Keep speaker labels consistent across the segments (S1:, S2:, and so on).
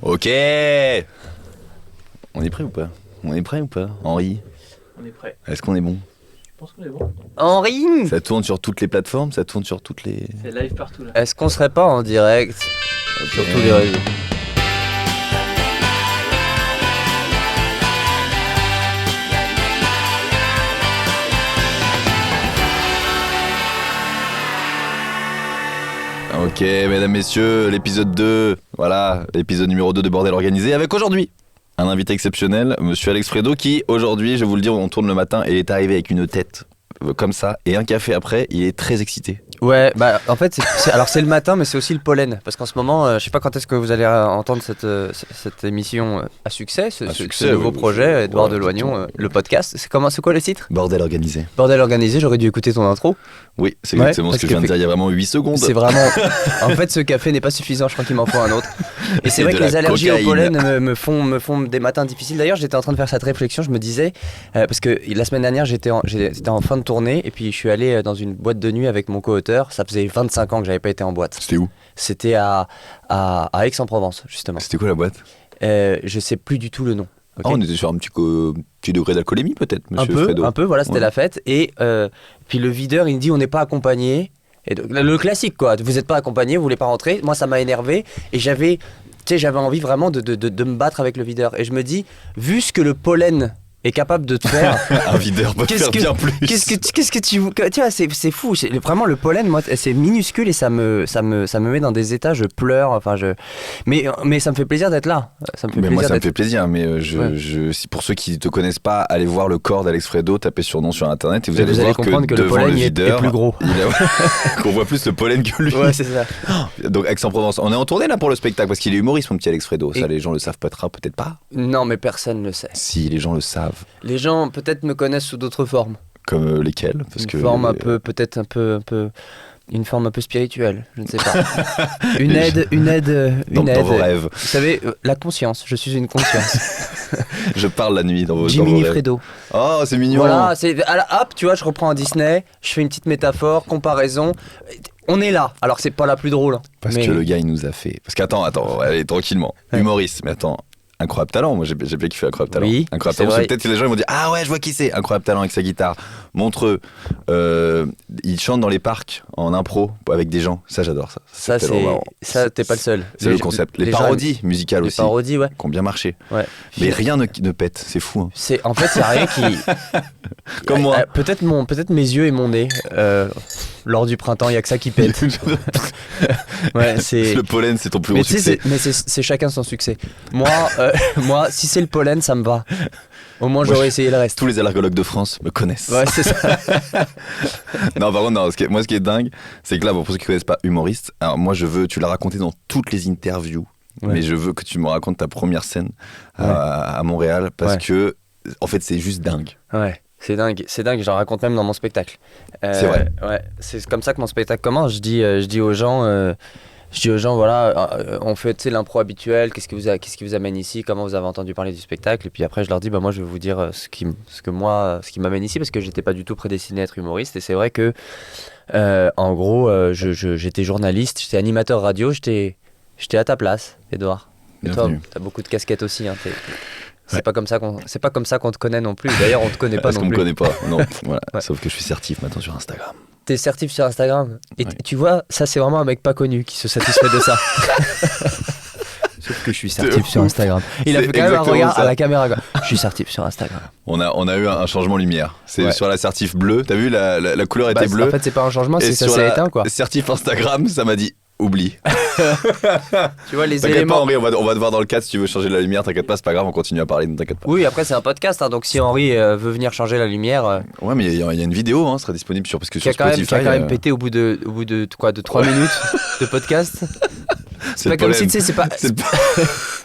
S1: Ok. On est prêt ou pas? Henri?
S2: On est prêt.
S1: Est-ce qu'on est bon?
S2: Je pense qu'on est bon.
S3: Henri!
S1: Ça tourne sur toutes les plateformes? Ça tourne sur toutes les...
S2: C'est live partout là.
S3: Est-ce qu'on serait pas en direct sur tous les réseaux?
S1: Ok, mesdames, messieurs, l'épisode 2, voilà, l'épisode numéro 2 de Bordel Organisé, avec aujourd'hui un invité exceptionnel, monsieur Alex Fredo, qui aujourd'hui, je vais vous le dire, on tourne le matin et il est arrivé avec une tête comme ça, et un café après, il est très excité.
S3: Ouais, bah en fait, alors c'est le matin, mais c'est aussi le pollen. Parce qu'en ce moment, je sais pas quand est-ce que vous allez entendre cette émission à succès, ce nouveau
S1: oui,
S3: projet, Edouard
S1: ouais,
S3: Deloignon, le podcast. C'est quoi le titre?
S1: Bordel Organisé.
S3: Bordel Organisé, j'aurais dû écouter ton intro.
S1: Oui, c'est
S3: Ouais,
S1: exactement ce que je viens de dire il y a vraiment 8 secondes.
S3: C'est vraiment. En fait, ce café n'est pas suffisant, je crois qu'il m'en faut un autre. Et c'est vrai
S1: de
S3: que les
S1: la
S3: allergies
S1: cocaïne.
S3: au pollen me font des matins difficiles. D'ailleurs, j'étais en train de faire cette réflexion, je me disais, parce que la semaine dernière, j'étais en fin de tournée, et puis je suis allé dans une boîte de nuit avec mon co-auteur. Ça faisait 25 ans que j'avais pas été en boîte.
S1: C'était où?
S3: C'était à Aix-en-Provence, justement.
S1: C'était quoi la boîte?
S3: Je sais plus du tout le nom. Ok.
S1: Ah, on était sur un petit degré d'alcoolémie peut-être, monsieur Fredo.
S3: Un peu, voilà, c'était
S1: Ouais.
S3: la fête. Et puis le videur, il me dit on n'est pas accompagné. Et donc, le classique quoi, vous n'êtes pas accompagné, vous voulez pas rentrer. Moi ça m'a énervé et j'avais envie vraiment de me battre avec le videur. Et je me dis, vu ce que le pollen est capable de te faire,
S1: Un videur peut faire bien plus.
S3: qu'est-ce que tu vois, c'est fou. Vraiment le pollen, moi, c'est minuscule et ça me met dans des états, je pleure. Enfin, mais ça me fait plaisir d'être là. Ça me fait
S1: Mais
S3: plaisir
S1: moi ça me
S3: d'être-
S1: fait plaisir, mais
S3: Ouais.
S1: si pour ceux qui ne te connaissent pas, allez voir le corps d'Alex Fredo, tapez sur nom sur internet et vous
S3: Et
S1: allez
S3: vous allez
S1: voir
S3: comprendre que le
S1: devant
S3: pollen
S1: le
S3: est
S1: videur,
S3: plus gros.
S1: qu'on voit plus le pollen que lui.
S3: Ouais, c'est ça.
S1: Donc Aix-en-Provence, on est en tournée là pour le spectacle parce qu'il est humoriste mon petit Alex Fredo, ça
S3: Et-
S1: les gens le savent peut-être pas.
S3: Non, mais personne ne le sait.
S1: Si les gens le savent,
S3: Les gens peut-être me connaissent sous d'autres formes.
S1: comme lesquels parce
S3: Une
S1: que
S3: forme peut-être un peu une forme un peu spirituelle, je ne sais pas. une aide,
S1: dans vos rêves.
S3: Vous savez, la conscience, je suis une conscience.
S1: Je parle la nuit dans vos
S3: Jiminy
S1: rêves.
S3: Fredo.
S1: Oh, c'est mignon.
S3: Voilà, hop, tu vois, je reprends un Disney, je fais une petite métaphore, comparaison. On est là. Alors c'est pas la plus drôle.
S1: Parce
S3: mais-
S1: que le gars il nous a fait. Parce qu'attends, allez tranquillement.
S3: Ouais.
S1: Humoriste, mais attends. Incroyable Talent, moi j'ai bien kiffé Incroyable Talent.
S3: Oui,
S1: Incroyable
S3: c'est
S1: Talent,
S3: vrai.
S1: c'est peut-être que les gens ils vont dire ah ouais je vois qui c'est. Incroyable Talent avec sa guitare. Montreux, il chante dans les parcs en impro avec des gens. Ça j'adore ça.
S3: Ça
S1: tellement
S3: c'est
S1: marrant.
S3: ça t'es pas le seul.
S1: C'est le concept. Les
S3: gens
S1: parodies musicales
S3: aiment-
S1: aussi,
S3: Les parodies, ouais.
S1: qui ont bien marché.
S3: Ouais.
S1: Mais rien ne pète, c'est fou. Hein.
S3: C'est en fait, il y a rien qui
S1: Comme moi.
S3: peut-être mes yeux et mon nez lors du printemps, il y a que ça qui pète. Ouais, c'est
S1: Le pollen c'est ton plus
S3: mais
S1: gros
S3: tu sais,
S1: succès.
S3: c'est chacun son succès. Moi, si c'est le pollen, ça me va. Au moins,
S1: Moi,
S3: j'aurais essayé le reste.
S1: Tous les allergologues de France me connaissent.
S3: Ouais, c'est ça.
S1: Non, par contre, non, ce qui est dingue, c'est que là, pour ceux qui ne connaissent pas humoriste, alors moi, tu l'as raconté dans toutes les interviews,
S3: Ouais.
S1: mais je veux que tu me racontes ta première scène à Montréal, parce
S3: Ouais.
S1: que, en fait, c'est juste dingue.
S3: Ouais, c'est dingue. J'en raconte même dans mon spectacle.
S1: C'est vrai.
S3: Ouais, c'est comme ça que mon spectacle commence. Je dis aux gens, voilà, on fait tu sais, l'impro habituelle. Qu'est-ce qui vous amène ici? Comment vous avez entendu parler du spectacle? Et puis après, je leur dis, bah moi, je vais vous dire ce qui m'amène ici, parce que j'étais pas du tout prédestiné à être humoriste. Et c'est vrai que, en gros, j'étais journaliste, j'étais animateur radio, j'étais à ta place, Edouard. Et toi,
S1: Bienvenue.
S3: t'as beaucoup de casquettes aussi. Hein, c'est
S1: Ouais.
S3: pas comme ça qu'on te connaît non plus. D'ailleurs, on te connaît pas
S1: Parce
S3: non
S1: qu'on me
S3: plus.
S1: connaît pas. Non, voilà.
S3: Ouais.
S1: Sauf que je suis certif maintenant sur Instagram.
S3: T'es certif sur Instagram. Et
S1: Ouais.
S3: tu vois, ça c'est vraiment un mec pas connu qui se satisfait de ça. Sauf que je suis certif sur Instagram. Il a
S1: C'est
S3: fait quand même un
S1: exactement
S3: regard
S1: ça.
S3: à la caméra. Quoi. Je suis certif sur Instagram.
S1: On a eu un changement lumière. C'est
S3: Ouais.
S1: sur la certif bleue. T'as vu, la couleur était bleue.
S3: En fait, c'est pas un changement,
S1: Et
S3: c'est que ça
S1: sur
S3: s'est
S1: la
S3: éteint quoi.
S1: certif Instagram, ça m'a dit oublie.
S3: Tu vois, les
S1: T'inquiète pas,
S3: éléments.
S1: Henri, on va te voir dans le cadre si tu veux changer la lumière. T'inquiète pas, c'est pas grave, on continue à parler, ne t'inquiète pas.
S3: Oui, après, c'est un podcast. Hein, donc si Henri veut venir changer la lumière,
S1: Ouais, mais il y a une vidéo, ça sera disponible parce que
S3: qui
S1: sur
S3: a quand même,
S1: Spotify.
S3: qui a quand même pété au bout de 3 minutes de podcast. C'est pas comme si, tu sais, c'est pas.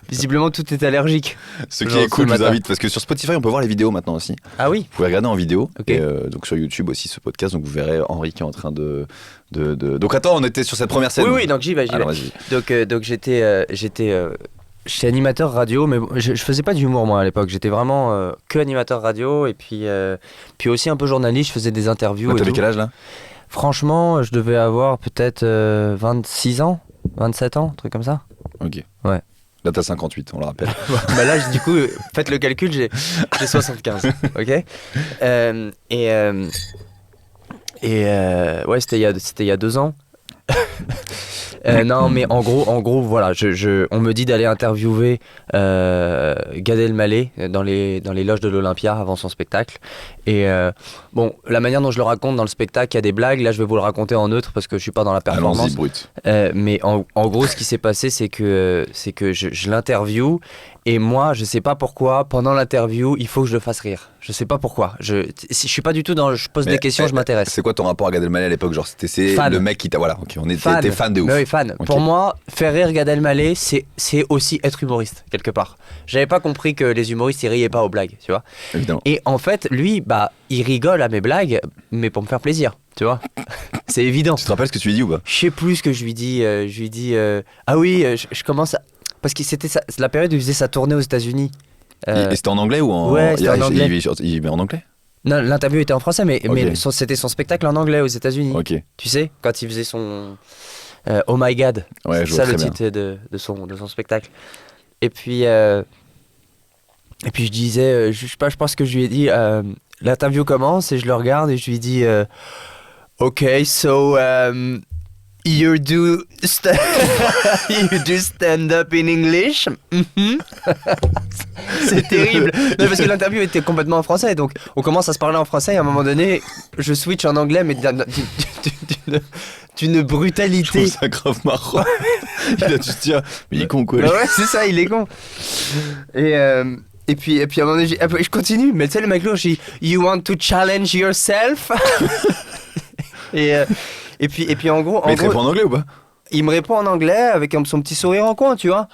S3: Visiblement, tout est allergique.
S1: Ce qui
S3: Genre
S1: est cool,
S3: ce
S1: je vous
S3: matin.
S1: invite parce que sur Spotify, on peut voir les vidéos maintenant aussi.
S3: Ah oui.
S1: Vous pouvez regarder en vidéo.
S3: Ok.
S1: Et donc sur YouTube aussi ce podcast, donc vous verrez Henri qui est en train de. Donc attends, on était sur cette première scène.
S3: Oui, donc j'y vais.
S1: Alors vas-y.
S3: Donc j'étais animateur radio, mais bon, je faisais pas d'humour moi à l'époque. J'étais vraiment que animateur radio et puis aussi un peu journaliste. Je faisais des interviews. et
S1: T'avais
S3: tout.
S1: quel âge là?
S3: Franchement, je devais avoir peut-être 26 ans, 27 ans, un truc comme ça.
S1: Ok.
S3: Ouais.
S1: Là, t'as 58, on le rappelle.
S3: Bah là, du coup, faites le calcul, j'ai 75. Ok. Ouais, c'était il y a 2 ans. Non, mais en gros, voilà, on me dit d'aller interviewer Gad Elmaleh dans les loges de l'Olympia avant son spectacle. Et bon, la manière dont je le raconte dans le spectacle, il y a des blagues. Là, je vais vous le raconter en neutre parce que je suis pas dans la performance.
S1: Allons-y, brut.
S3: Mais en gros, ce qui s'est passé, c'est que je l'interview. Et moi, je sais pas pourquoi, pendant l'interview, il faut que je le fasse rire. Je sais pas pourquoi. Je suis pas du tout dans. Je pose des questions, je m'intéresse.
S1: C'est quoi ton rapport à Gad Elmaleh à l'époque? Genre, c'était
S3: Fan.
S1: le mec qui t'a. Voilà, ok, t'es fan de ouf.
S3: Mais oui, fan.
S1: Ok.
S3: Pour moi, faire rire Gad Elmaleh, c'est aussi être humoriste, quelque part. J'avais pas compris que les humoristes, ils riaient pas aux blagues, tu vois.
S1: Évidemment.
S3: Et en fait, lui, bah, il rigole à mes blagues, mais pour me faire plaisir, tu vois. C'est évident.
S1: Tu te rappelles ce que tu lui dis ou pas?
S3: Je sais plus ce que je lui dis. Je lui dis ah oui, je commence à. Parce que c'était la période où il faisait sa tournée aux États-Unis.
S1: Et c'était en anglais ou en.
S3: Ouais, c'était en anglais.
S1: Il met en anglais?
S3: Non, l'interview était en français, mais c'était son spectacle en anglais aux États-Unis.
S1: Ok.
S3: Tu sais, quand il faisait son Oh My God.
S1: Ouais,
S3: c'est
S1: je vois
S3: ça le
S1: très
S3: titre de son spectacle. Et puis je disais, je sais pas, je pense que je lui ai dit, l'interview commence et je le regarde et je lui dis, OK, so you do stand up in English? Mhm. C'est terrible. Non, parce que l'interview était complètement en français, donc on commence à se parler en français et à un moment donné, je switch en anglais, mais d'une brutalité.
S1: Je trouve ça grave marrant. Il a dû se dire, mais il est con quoi.
S3: Bah ouais, c'est ça, il est con. Et puis à un moment donné, je continue, mais tu sais, le mec là, je dis, you want to challenge yourself? Et puis en gros,
S1: Mais il te répond en anglais ou pas?
S3: il me répond en anglais avec son petit sourire en coin, tu vois.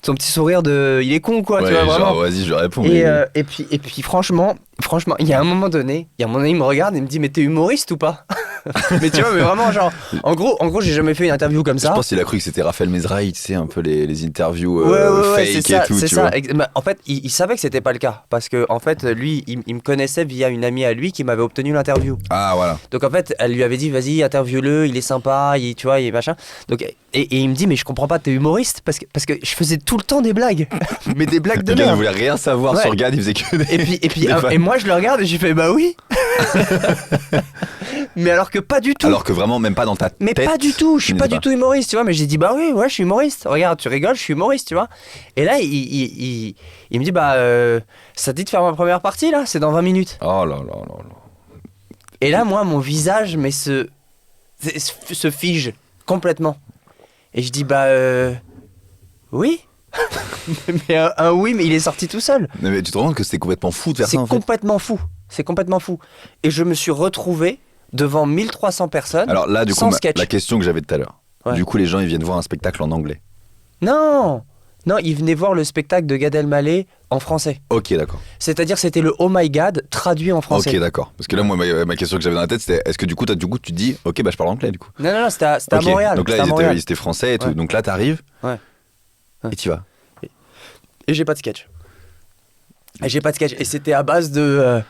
S3: Son petit sourire de, il est con quoi,
S1: Ouais,
S3: tu vois,
S1: genre,
S3: vraiment.
S1: vas-y, je réponds.
S3: Et puis franchement, il y a un moment donné, il me regarde et il me dit, mais t'es humoriste ou pas? Mais tu vois, mais vraiment, genre, en gros, j'ai jamais fait une interview comme ça.
S1: Je pense qu'il a cru que c'était Raphaël Mesrahi, tu sais, un peu les interviews
S3: ouais,
S1: fake
S3: c'est ça,
S1: et tout,
S3: c'est
S1: tu
S3: ça.
S1: vois.
S3: Bah, en fait, il savait que c'était pas le cas. Parce que, en fait, lui, il me connaissait via une amie à lui qui m'avait obtenu l'interview.
S1: Ah, voilà.
S3: Donc, en fait, elle lui avait dit, vas-y, interview-le, il est sympa, tu vois, il est machin. Donc, et il me dit, mais je comprends pas, t'es humoriste? Parce que je faisais tout le temps des blagues. Mais des blagues de
S1: Le gars ne
S3: merde.
S1: voulait rien savoir
S3: Ouais.
S1: sur Gad, il faisait que des.
S3: Et moi, je le regarde et j'ai fait, bah oui. Mais alors que pas du tout.
S1: Alors que vraiment, même pas dans ta
S3: Mais
S1: tête.
S3: pas du tout, je suis
S1: tu
S3: pas
S1: n'étais
S3: du tout humoriste, tu vois, mais j'ai dit bah oui, ouais, je suis humoriste. Regarde, tu rigoles, je suis humoriste, tu vois. Et là, il me dit bah ça te dit de faire ma première partie là, c'est dans 20 minutes.
S1: Oh là là là là.
S3: Et là, moi, mon visage mais se fige complètement. Et je dis bah oui. Mais un oui, mais il est sorti tout seul.
S1: Non, mais tu te rends compte que c'était complètement fou de faire
S3: C'est
S1: ça en fait.
S3: complètement fou. C'est complètement fou. Et je me suis retrouvé devant 1300 personnes.
S1: Alors là, du coup,
S3: sans sketch.
S1: la question que j'avais tout à l'heure.
S3: Ouais.
S1: Du coup, les gens, ils viennent voir un spectacle en anglais.
S3: Non, il venait voir le spectacle de Gad Elmaleh en français.
S1: Ok, d'accord.
S3: C'est-à-dire c'était le Oh My God traduit en français.
S1: Ok, d'accord. Parce que là, moi, ma question que j'avais dans la tête, c'était est-ce que du coup, tu te dis, ok, bah je parle anglais du coup.
S3: Non, c'était à
S1: Ok.
S3: Montréal.
S1: Donc
S3: C'était
S1: là,
S3: à Montréal.
S1: ils étaient français et tout.
S3: Ouais.
S1: Donc là, t'arrives.
S3: Ouais.
S1: Et tu vas.
S3: Et j'ai pas de sketch. Et c'était à base de...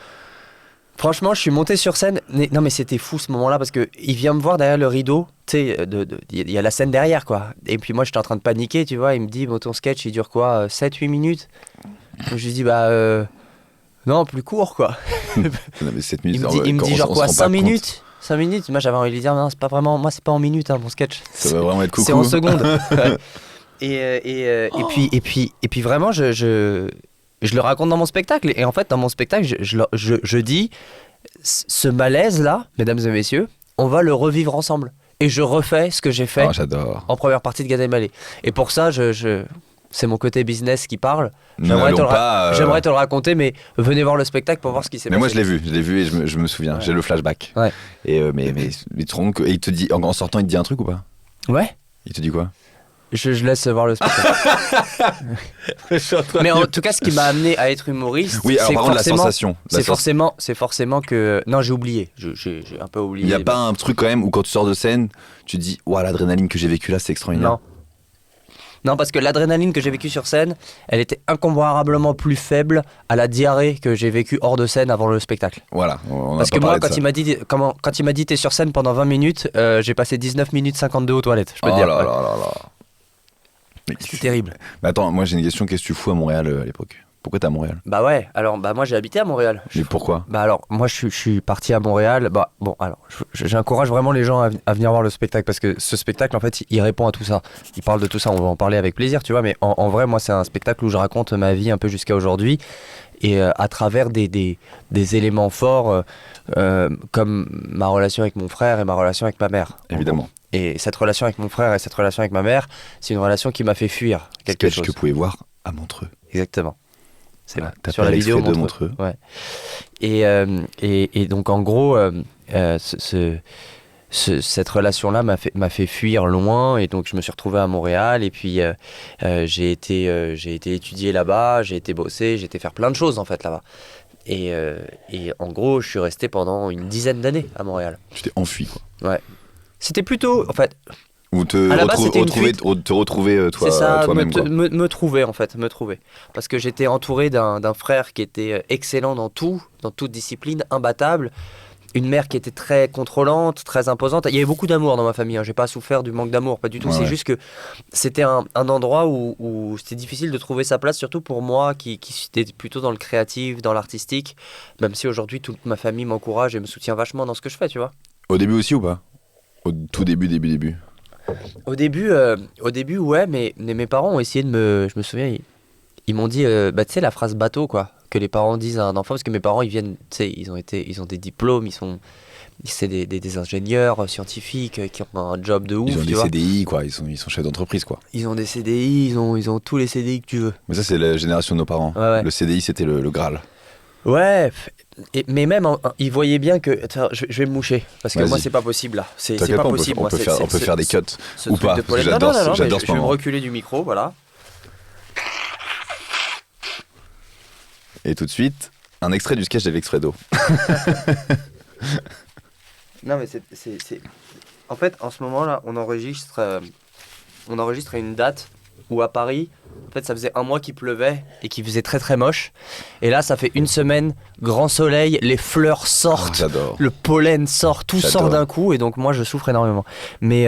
S3: Franchement, je suis monté sur scène. Non, mais c'était fou ce moment-là parce que il vient me voir derrière le rideau. Tu sais, il y a la scène derrière, quoi. Et puis moi, j'étais en train de paniquer, tu vois. Il me dit, bon, ton sketch, il dure quoi 7-8 minutes. Donc, je lui dis, bah... non, plus court, quoi.
S1: Non, mais 7 minutes.
S3: Il me dit genre
S1: on se
S3: quoi
S1: rend pas
S3: 5
S1: compte.
S3: minutes 5 minutes. Moi, j'avais envie de lui dire, non, c'est pas vraiment... Moi, c'est pas en minutes, hein, mon sketch.
S1: Ça va vraiment être coucou.
S3: C'est en secondes. Ouais. Et puis vraiment, je le raconte dans mon spectacle. Et en fait, dans mon spectacle, je dis, ce malaise-là, mesdames et messieurs, on va le revivre ensemble. Et je refais ce que j'ai fait
S1: Ah, j'adore.
S3: en première partie de Gad Elmaleh. Et pour ça, c'est mon côté business qui parle.
S1: N'allons pas,
S3: J'aimerais te le raconter, mais venez voir le spectacle pour voir ce qui s'est
S1: Mais
S3: passé.
S1: moi, je l'ai vu et je me souviens.
S3: Ouais.
S1: J'ai le flashback.
S3: Ouais.
S1: Et mais tu te rends compte il te dit, en sortant, il te dit un truc ou pas?
S3: Ouais.
S1: Il te dit quoi?
S3: Je laisse voir le spectacle. Mais en tout cas, ce qui m'a amené à être humoriste,
S1: Oui, alors
S3: c'est
S1: par contre, la
S3: forcément-
S1: sensation.
S3: C'est forcément que... Non, j'ai oublié. J'ai un peu oublié.
S1: Il n'y a pas un truc quand même où quand tu sors de scène, tu te dis, ouah, l'adrénaline que j'ai vécue là, c'est extraordinaire.
S3: Non. Non, parce que l'adrénaline que j'ai vécue sur scène, elle était incomparablement plus faible à la diarrhée que j'ai vécue hors de scène avant le spectacle.
S1: Voilà. On
S3: Parce
S1: a
S3: que
S1: pas
S3: moi,
S1: parlé de ça.
S3: quand il m'a dit t'es sur scène pendant 20 minutes, j'ai passé 19 minutes 52 aux toilettes, je peux te
S1: Oh
S3: dire.
S1: là
S3: Ouais.
S1: là là là.
S3: C'était terrible.
S1: Mais attends, moi j'ai une question. Qu'est-ce que tu fous à Montréal à l'époque? Pourquoi t'es à Montréal?
S3: Bah ouais, alors moi j'ai habité à Montréal.
S1: Mais pourquoi?
S3: Bah alors, moi je suis parti à Montréal. Bah bon, alors j'encourage vraiment les gens à venir voir le spectacle parce que ce spectacle en fait il répond à tout ça. Il parle de tout ça, on va en parler avec plaisir, tu vois. Mais en vrai, moi c'est un spectacle où je raconte ma vie un peu jusqu'à aujourd'hui et à travers des éléments forts comme ma relation avec mon frère et ma relation avec ma mère.
S1: Évidemment.
S3: Et cette relation avec mon frère et cette relation avec ma mère, c'est une relation qui m'a fait fuir quelque
S1: Sketch
S3: chose.
S1: que vous pouvez voir à Montreux.
S3: Exactement. C'est
S1: Voilà,
S3: vrai.
S1: t'as
S3: Sur
S1: pas
S3: la vidéo
S1: l'extrait de
S3: Montreux.
S1: Montreux.
S3: Ouais. Et donc en gros, cette relation-là m'a fait fuir loin et donc je me suis retrouvé à Montréal et puis j'ai été étudier là-bas, j'ai été bosser, j'ai été faire plein de choses en fait là-bas. Et en gros, je suis resté pendant une dizaine d'années à Montréal.
S1: Tu t'es enfui, quoi.
S3: Ouais. C'était plutôt, en fait,
S1: Ou te
S3: À la base, c'était une fuite.
S1: retrouver
S3: c'est ça,
S1: toi-même, quoi.
S3: me trouver en fait, me trouver. Parce que j'étais entouré d'un frère qui était excellent dans toute discipline, imbattable. Une mère qui était très contrôlante, très imposante. Il y avait beaucoup d'amour dans ma famille, hein. J'ai pas souffert du manque d'amour, pas du tout.
S1: Ouais,
S3: C'est
S1: ouais.
S3: juste que c'était un endroit où c'était difficile de trouver sa place, surtout pour moi qui était plutôt dans le créatif, dans l'artistique. Même si aujourd'hui toute ma famille m'encourage et me soutient vachement dans ce que je fais, tu vois.
S1: Au début aussi ou pas? Au tout début.
S3: Au début, ouais, mais mes parents ont essayé je me souviens, ils m'ont dit, bah tu sais la phrase bateau quoi, que les parents disent à un enfant, parce que mes parents ils viennent, tu sais, ils ont des diplômes, c'est des ingénieurs scientifiques qui ont un job de ouf,
S1: Ils ont
S3: tu
S1: des
S3: vois.
S1: CDI, quoi. Ils sont chefs d'entreprise, quoi.
S3: Ils ont des CDI, ils ont tous les CDI que tu veux.
S1: Mais ça, c'est la génération de nos parents.
S3: Ouais, ouais.
S1: Le CDI, c'était le Graal.
S3: Ouais, mais même ils voyaient bien que, attends, je vais me moucher parce que
S1: Vas-y.
S3: moi c'est pas possible là, c'est
S1: T'inquiète
S3: pas
S1: pas,
S3: possible.
S1: on
S3: moi,
S1: peut faire des cuts.
S3: ce
S1: Ou
S3: truc
S1: pas,
S3: de
S1: parce que
S3: pollen.
S1: j'adore
S3: Non,
S1: ce
S3: mais je vais me
S1: moment.
S3: reculer du micro, voilà.
S1: Et tout de suite, un extrait du sketch d'Alex Fredo.
S3: Non mais en fait en ce moment là on enregistre à une date où à Paris en fait ça faisait un mois qu'il pleuvait et qu'il faisait très très moche et là ça fait une semaine grand soleil, les fleurs sortent,
S1: J'adore.
S3: le pollen sort, tout
S1: J'adore.
S3: sort d'un coup et donc moi je souffre énormément. Mais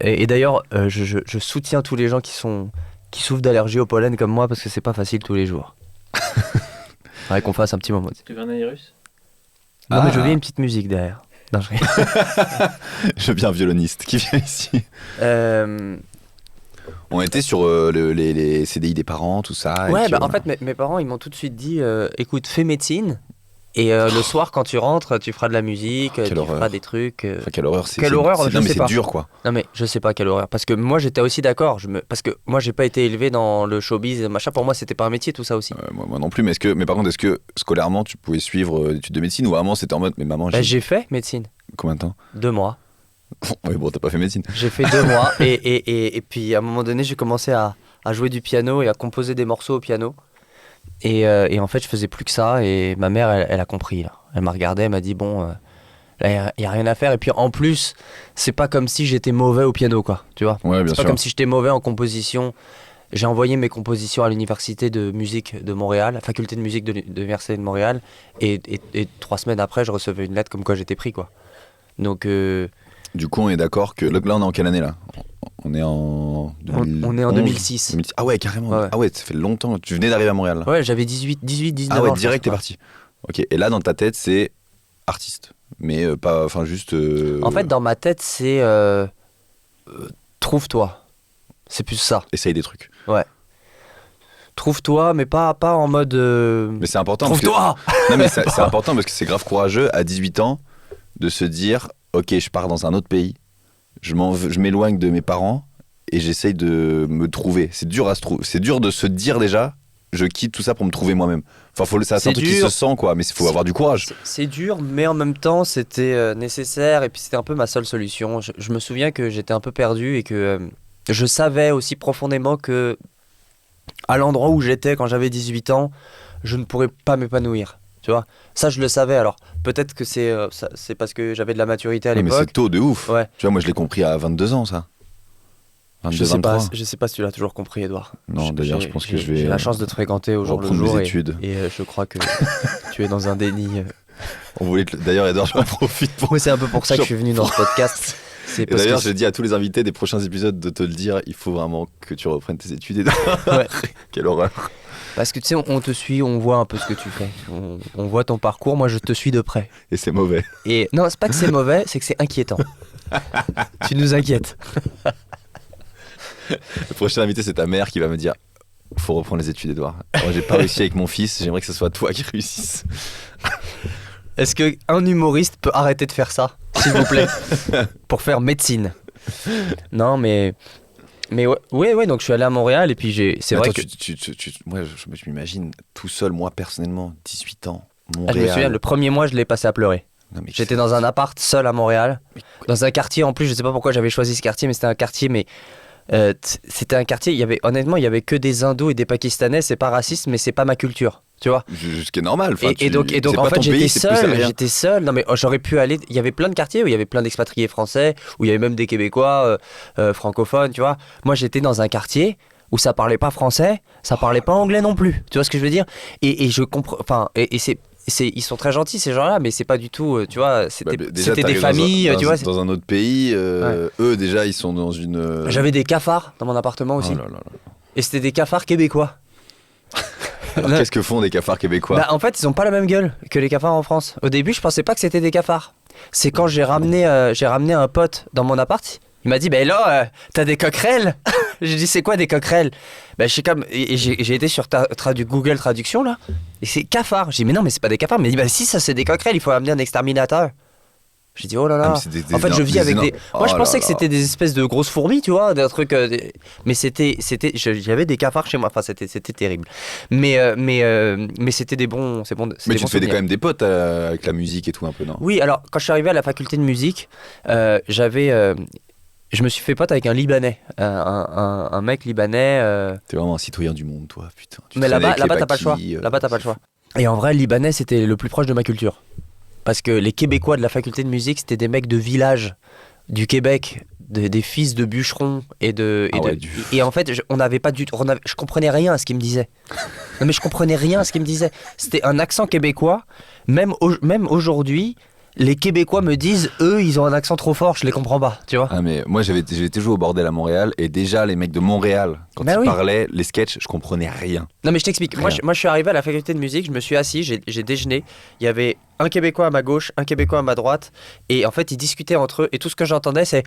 S3: et d'ailleurs je soutiens tous les gens qui souffrent d'allergie au pollen comme moi parce que c'est pas facile tous les jours. Faudrait qu'on fasse un petit moment.
S2: Tu veux un aérus?
S3: Non mais je
S1: Ah.
S3: veux une petite musique derrière. Non, je rigole.
S1: Je viens un violoniste qui vient ici. On était sur les CDI des parents, tout ça. et
S3: Ouais,
S1: puis,
S3: bah en
S1: voilà.
S3: fait, mes parents, ils m'ont tout de suite dit écoute, fais médecine. Et le soir, quand tu rentres, tu feras de la musique, tu
S1: Quelle horreur.
S3: feras des trucs.
S1: Enfin, quelle horreur.
S3: Quelle horreur, je
S1: non, mais
S3: sais
S1: c'est
S3: pas.
S1: dur, quoi.
S3: Non, mais je sais pas quelle horreur. Parce que moi, j'étais aussi d'accord. Parce que moi, j'ai pas été élevé dans le showbiz, machin. Pour moi, c'était pas un métier, tout ça aussi.
S1: Moi non plus, mais par contre, est-ce que scolairement, tu pouvais suivre des études de médecine ou vraiment c'était en mode, mais maman,
S3: Bah, j'ai fait médecine.
S1: combien de temps?
S3: 2 mois.
S1: Oui, bon, t'as pas fait médecine.
S3: J'ai fait 2 mois. Et puis, à un moment donné, j'ai commencé à jouer du piano et à composer des morceaux au piano. Et en fait, je faisais plus que ça. Et ma mère, elle a compris. Là. Elle m'a regardé, elle m'a dit bon, là, il y a rien à faire. Et puis en plus, c'est pas comme si j'étais mauvais au piano, quoi. Tu vois.
S1: Ouais, bien
S3: C'est pas
S1: sûr.
S3: comme si j'étais mauvais en composition. J'ai envoyé mes compositions à l'université de musique de Montréal, la faculté de musique de l'université de Montréal. Et 3 semaines après, je recevais une lettre comme quoi j'étais pris, quoi. Donc,
S1: Du coup, on est d'accord que là, on est en quelle année là? On est en.
S3: on est en 2006.
S1: Ah ouais, carrément.
S3: Ouais.
S1: Ah ouais, ça fait longtemps. Tu venais d'arriver à Montréal là.
S3: Ouais, j'avais 18, 19
S1: Ah ouais,
S3: ans.
S1: direct, t'es
S3: je crois.
S1: parti. Ok, et là, dans ta tête, c'est artiste. Mais pas. Enfin, juste.
S3: En fait, dans ma tête, c'est trouve-toi. C'est plus ça.
S1: Essaye des trucs.
S3: Trouve-toi, mais pas en mode.
S1: Mais c'est important. parce que-
S3: Trouve-toi.
S1: Non, mais c'est important parce que c'est grave courageux à 18 ans de se dire ok, je pars dans un autre pays, je m'éloigne de mes parents et j'essaye de me trouver. C'est dur c'est dur de se dire déjà je quitte tout ça pour me trouver moi-même. Enfin, c'est un
S3: C'est
S1: truc qui
S3: dur.
S1: se sent quoi, mais il faut avoir du courage.
S3: C'est dur, mais en même temps, c'était nécessaire et puis c'était un peu ma seule solution. Je me souviens que j'étais un peu perdu et que je savais aussi profondément que à l'endroit où j'étais quand j'avais 18 ans, je ne pourrais pas m'épanouir. Tu vois, ça je le savais. Alors peut-être que c'est parce que j'avais de la maturité à
S1: Ouais, mais c'est
S3: l'époque.
S1: tôt de ouf.
S3: Ouais.
S1: Tu vois, moi je l'ai compris à 22 ans ça. 22,
S3: Je sais pas,
S1: 23.
S3: je sais pas si tu l'as toujours compris, Edouard.
S1: Non, d'ailleurs, je pense que je vais,
S3: J'ai la chance de te fréquenter au jour le
S1: reprendre mes
S3: jour
S1: études.
S3: et je crois que tu es dans un déni.
S1: On voulait d'ailleurs, Edouard, j'en profite pour.
S3: Moi, c'est un peu pour ça que je suis venu dans ce podcast. C'est
S1: Et
S3: parce
S1: d'ailleurs,
S3: que
S1: j'ai dit à tous les invités des prochains épisodes de te le dire, il faut vraiment que tu reprennes tes études.
S3: Ouais.
S1: Quelle horreur.
S3: Parce que tu sais, on te suit, on voit un peu ce que tu fais. On voit ton parcours, moi je te suis de près.
S1: Et c'est mauvais.
S3: Et non, c'est pas que c'est mauvais, c'est que c'est inquiétant. Tu nous inquiètes.
S1: Le prochain invité, c'est ta mère qui va me dire faut reprendre les études, Edouard. Moi, j'ai pas réussi avec mon fils, j'aimerais que ce soit toi qui réussisse.
S3: Est-ce qu'un humoriste peut arrêter de faire ça, s'il vous plaît, pour faire médecine? Non, mais ouais, donc je suis allé à Montréal et puis c'est vrai
S1: Attends,
S3: que
S1: moi, je m'imagine tout seul, moi personnellement, 18 ans,
S3: je
S1: Montréal.
S3: me souviens, le premier mois, je l'ai passé à pleurer.
S1: Non, mais
S3: J'étais dans un appart seul à Montréal, dans un quartier en plus, je sais pas pourquoi j'avais choisi ce quartier, mais c'était un quartier, c'était un quartier, honnêtement, il y avait que des Indos et des Pakistanais, c'est pas raciste, mais c'est pas ma culture, tu vois.
S1: Ce qui est normal. Enfin,
S3: Et donc
S1: c'est
S3: en
S1: pas
S3: fait
S1: ton pays, c'est plus sérieux.
S3: j'étais seul, non mais j'aurais pu aller, il y avait plein de quartiers où il y avait plein d'expatriés français, où il y avait même des Québécois francophones, tu vois. Moi j'étais dans un quartier où ça parlait pas français, ça parlait pas anglais non plus, tu vois ce que je veux dire. Et je comprends, enfin, ils sont très gentils ces gens-là, mais c'est pas du tout, tu vois, c'était
S1: Déjà,
S3: des
S1: t'arrives
S3: familles, tu vois.
S1: dans un autre pays, eux déjà ils sont dans une.
S3: J'avais des cafards dans mon appartement aussi,
S1: Oh là là là.
S3: et c'était des cafards québécois.
S1: Alors qu'est-ce que font des cafards québécois?
S3: Bah, en fait, ils ont pas la même gueule que les cafards en France. Au début, je pensais pas que c'était des cafards. C'est quand j'ai ramené un pote dans mon appart. Il m'a dit, ben là, t'as des coquerelles. J'ai dit, c'est quoi des coquerelles? Ben, j'ai été sur Google Traduction là, et c'est cafards. J'ai dit, mais non, mais c'est pas des cafards. Mais il dit, ben si, ça c'est des coquerelles, il faut amener un exterminateur. J'ai dit, oh là là.
S1: Ah, mais
S3: En fait, je vis avec des. Moi, je
S1: Oh
S3: pensais
S1: là
S3: que
S1: là.
S3: c'était des espèces de grosses fourmis, tu vois, des trucs. Mais j'avais des cafards chez moi. Enfin, c'était terrible. Mais c'était des bons.
S1: Mais tu te fais quand même des potes avec la musique et tout un peu, non?
S3: Oui, alors quand je suis arrivé à la faculté de musique, je me suis fait pote avec un Libanais, un mec libanais.
S1: T'es vraiment un citoyen du monde, toi, putain. Tu
S3: Mais
S1: traînes avec les
S3: t'as pas le choix.
S1: Bakis,
S3: Là-bas, t'as pas le choix. Et en vrai, le Libanais, c'était le plus proche de ma culture. Parce que les Québécois de la faculté de musique, c'était des mecs de village du Québec, des fils de bûcherons et en fait, on n'avait pas du tout, je comprenais rien à ce qu'ils me disaient. Non mais je comprenais rien à ce qu'ils me disaient. C'était un accent québécois. Même aujourd'hui, les Québécois me disent, eux, ils ont un accent trop fort, je les comprends pas, tu vois.
S1: Ah mais moi j'ai été jouer au bordel à Montréal et déjà les mecs de Montréal quand
S3: Bah
S1: ils
S3: oui.
S1: parlaient les sketchs je comprenais rien.
S3: Non mais je t'explique, moi je suis arrivé à la faculté de musique, je me suis assis, j'ai déjeuné, il y avait un Québécois à ma gauche, un Québécois à ma droite, et en fait ils discutaient entre eux, et tout ce que j'entendais c'est...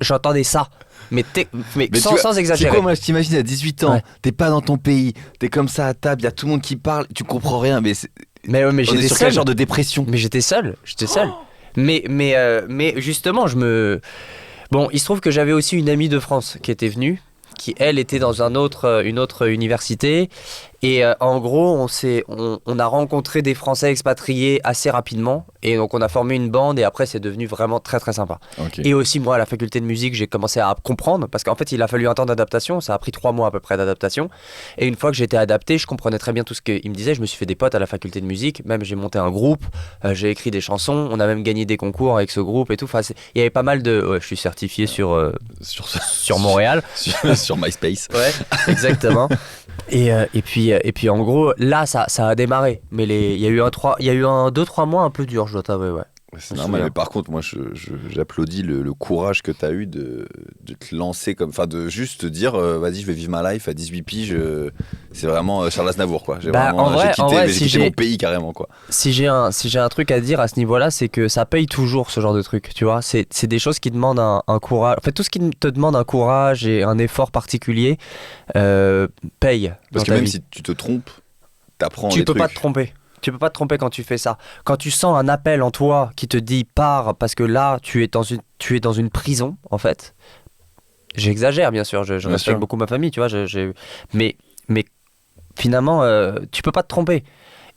S3: J'entendais ça, mais sans exagérer.
S1: C'est quoi, moi je t'imagine à 18 ans,
S3: Ouais.
S1: t'es pas dans ton pays, t'es comme ça à table, il y a tout le monde qui parle, tu comprends rien, mais
S3: Mais
S1: on est
S3: j'étais
S1: sur quel
S3: seul.
S1: genre de dépression?
S3: Mais j'étais seul. Mais justement, Bon, il se trouve que j'avais aussi une amie de France qui était venue, qui elle était dans une autre université. Et en gros, on a rencontré des Français expatriés assez rapidement. Et donc on a formé une bande et après c'est devenu vraiment très très sympa.
S1: Ok.
S3: Et aussi moi à la faculté de musique j'ai commencé à comprendre parce qu'en fait il a fallu un temps d'adaptation, ça a pris 3 mois à peu près d'adaptation. Et une fois que j'étais adapté, je comprenais très bien tout ce qu'il me disait, je me suis fait des potes à la faculté de musique, même j'ai monté un groupe, j'ai écrit des chansons, on a même gagné des concours avec ce groupe et tout. Enfin, il y avait pas mal de... Ouais, je suis certifié sur Montréal.
S1: sur MySpace.
S3: Ouais, exactement. Et puis en gros, là, ça a démarré. Mais il y a eu 2-3 mois un peu dur, je dois t'avouer, ouais.
S1: C'est
S3: Je me
S1: normal,
S3: souviens.
S1: mais par contre, moi j'applaudis le courage que tu as eu de te lancer comme. Enfin, de juste te dire, vas-y, je vais vivre ma life à 18 piges. C'est vraiment Charles Aznavour, quoi. J'ai
S3: Bah,
S1: vraiment,
S3: en vrai,
S1: j'ai
S3: si
S1: quitté
S3: j'ai-
S1: mon pays carrément, quoi.
S3: Si j'ai un truc à dire à ce niveau-là, c'est que ça paye toujours ce genre de truc, tu vois. C'est des choses qui demandent un courage. En fait, tout ce qui te demande un courage et un effort particulier paye dans
S1: Parce que
S3: ta
S1: même
S3: vie.
S1: si tu te trompes, t'apprends
S3: Tu
S1: des
S3: peux
S1: trucs.
S3: pas te tromper. Tu peux pas te tromper quand tu fais ça. Quand tu sens un appel en toi qui te dit pars parce que là tu es dans une prison en fait. J'exagère bien sûr, je
S1: Bien
S3: respecte
S1: sûr.
S3: beaucoup ma famille, tu vois. Mais finalement tu peux pas te tromper.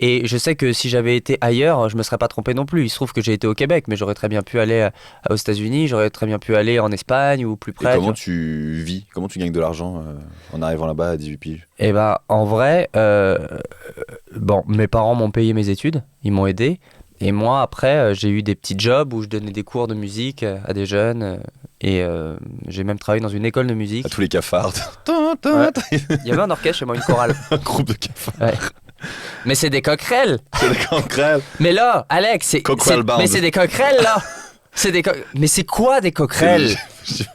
S3: Et je sais que si j'avais été ailleurs, je me serais pas trompé non plus. Il se trouve que j'ai été au Québec, mais j'aurais très bien pu aller aux États-Unis, j'aurais très bien pu aller en Espagne ou plus
S1: Et
S3: près.
S1: comment tu vis? Comment tu gagnes de l'argent en arrivant là-bas à 18 piges?
S3: Eh ben, en vrai, bon, mes parents m'ont payé mes études, ils m'ont aidé. Et moi, après, j'ai eu des petits jobs où je donnais des cours de musique à des jeunes. Et j'ai même travaillé dans une école de musique.
S1: À tous les cafards.
S3: Ouais. Il y avait un orchestre chez moi, une chorale.
S1: Un groupe de cafards.
S3: Ouais. Mais c'est des coquerelles.
S1: C'est des coquerelles.
S3: Mais là, Alex,
S1: Cockerel bound.
S3: mais c'est des coquerelles là. Mais c'est quoi des coquerelles,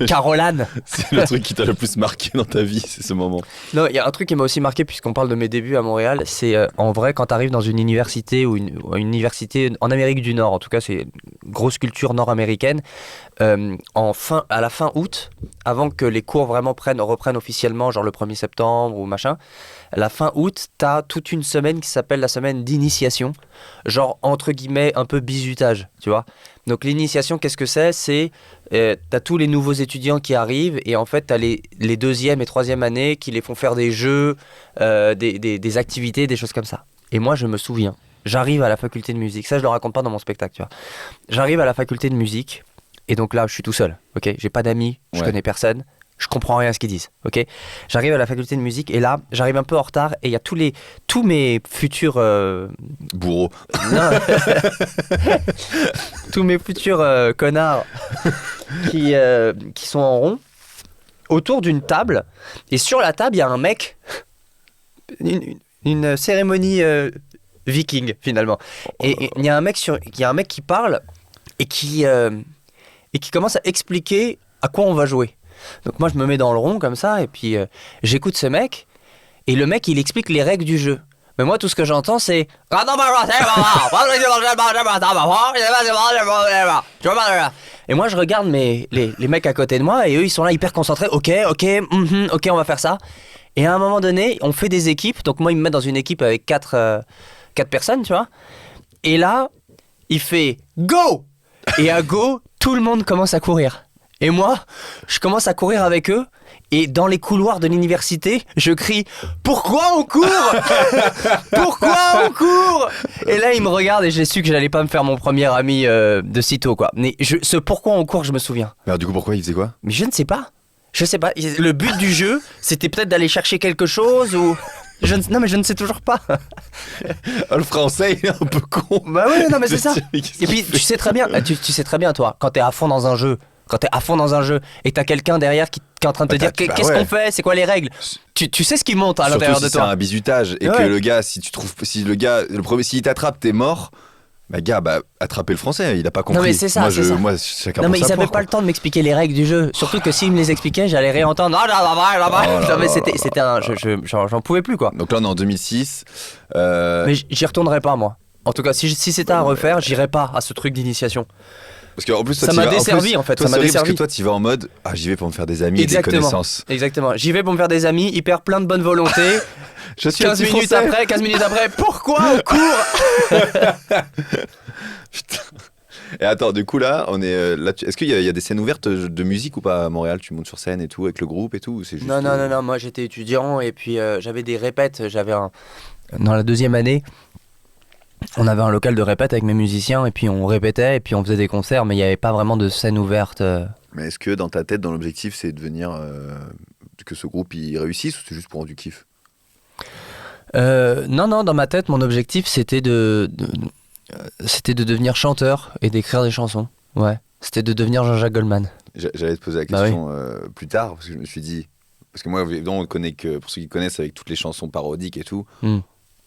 S3: Caroline?
S1: C'est le truc qui t'a le plus marqué dans ta vie, c'est ce moment.
S3: Non, il y a un truc qui m'a aussi marqué puisqu'on parle de mes débuts à Montréal, c'est en vrai quand tu arrives dans une université ou une université en Amérique du Nord, en tout cas c'est une grosse culture nord-américaine, à la fin août, avant que les cours vraiment reprennent officiellement, genre le 1er septembre ou machin, à la fin août, t'as toute une semaine qui s'appelle la semaine d'initiation, genre entre guillemets un peu bizutage, tu vois. Donc l'initiation, qu'est-ce que c'est? C'est t'as tous les nouveaux étudiants qui arrivent et en fait t'as les deuxième et troisième années qui les font faire des jeux, des activités, des choses comme ça. Et moi je me souviens, j'arrive à la faculté de musique, ça je le raconte pas dans mon spectacle, tu vois. J'arrive à la faculté de musique et donc là je suis tout seul, ok? J'ai pas d'amis, je connais personne. Je comprends rien à ce qu'ils disent, ok? J'arrive à la faculté de musique et là, j'arrive un peu en retard et il y a tous mes futurs...
S1: Bourreau.
S3: Non. Tous mes futurs connards qui sont en rond autour d'une table et sur la table, il y a un mec, une cérémonie viking finalement. Et il y a un mec qui parle et qui commence à expliquer à quoi on va jouer. Donc moi je me mets dans le rond comme ça et puis j'écoute ce mec et le mec il explique les règles du jeu. Mais moi tout ce que j'entends c'est et moi je regarde les mecs à côté de moi et eux ils sont là hyper concentrés. Ok on va faire ça. Et à un moment donné on fait des équipes. Donc moi ils me mettent dans une équipe avec 4 personnes, tu vois. Et là il fait go. Et à go tout le monde commence à courir. Et moi, je commence à courir avec eux et dans les couloirs de l'université, je crie « Pourquoi on court ? Pourquoi on court ?» Et là, ils me regardent et j'ai su que j'allais pas me faire mon premier ami de sitôt, quoi. Mais ce « Pourquoi on court ?» je me souviens.
S1: Alors du coup, pourquoi il faisait quoi?
S3: Mais je ne sais pas. Je sais pas. Le but du jeu, c'était peut-être d'aller chercher quelque chose ou... Non mais je ne sais toujours pas.
S1: Le français il est un peu con.
S3: Bah ouais, non mais c'est ça. Et puis tu sais très bien, tu sais très bien toi, quand t'es à fond dans un jeu, et que t'as quelqu'un derrière qui est en train de te dire qu'est-ce qu'on fait, c'est quoi les règles, tu sais ce qui monte à l'intérieur de toi.
S1: Surtout si c'est un bizutage et que le gars, s'il t'attrape, t'es mort. Bah gars, attraper le français, il a pas compris.
S3: Non mais c'est ça,
S1: moi,
S3: c'est ça.
S1: Moi, chacun
S3: non mais
S1: pour
S3: ils
S1: sa
S3: avaient
S1: poire,
S3: pas le temps de m'expliquer les règles du jeu. Surtout que s'ils me les expliquaient, j'allais réentendre. Non mais c'était un, j'en pouvais plus quoi.
S1: Donc là on est en 2006.
S3: Mais j'y retournerai pas moi. En tout cas, si c'était à refaire, j'irai pas à ce truc d'initiation.
S1: Parce qu'en plus,
S3: ça m'a desservi en fait. Ça m'a desservi.
S1: Parce que toi, tu vas en mode j'y vais pour me faire des amis et des connaissances.
S3: Exactement. J'y vais pour me faire des amis, hyper plein de bonne volonté.
S1: Je suis
S3: 15 minutes après, pourquoi on court?
S1: Putain. Et attends, du coup là, on est là. Est-ce qu'il y a des scènes ouvertes de musique ou pas à Montréal? Tu montes sur scène et tout avec le groupe et tout, ou c'est juste...
S3: Non. Moi j'étais étudiant et puis j'avais des répètes. Dans la deuxième année, on avait un local de répète avec mes musiciens et puis on répétait et puis on faisait des concerts, mais il n'y avait pas vraiment de scène ouverte.
S1: Mais est-ce que dans ta tête, dans l'objectif, c'est de devenir que ce groupe il réussisse, ou c'est juste pour du kiff?
S3: Non, dans ma tête, mon objectif c'était de devenir chanteur et d'écrire des chansons. Ouais, c'était de devenir Jean-Jacques Goldman.
S1: J'allais te poser la question plus tard, parce que je me suis dit, parce que moi, évidemment, on connaît que, pour ceux qui connaissent, avec toutes les chansons parodiques et tout,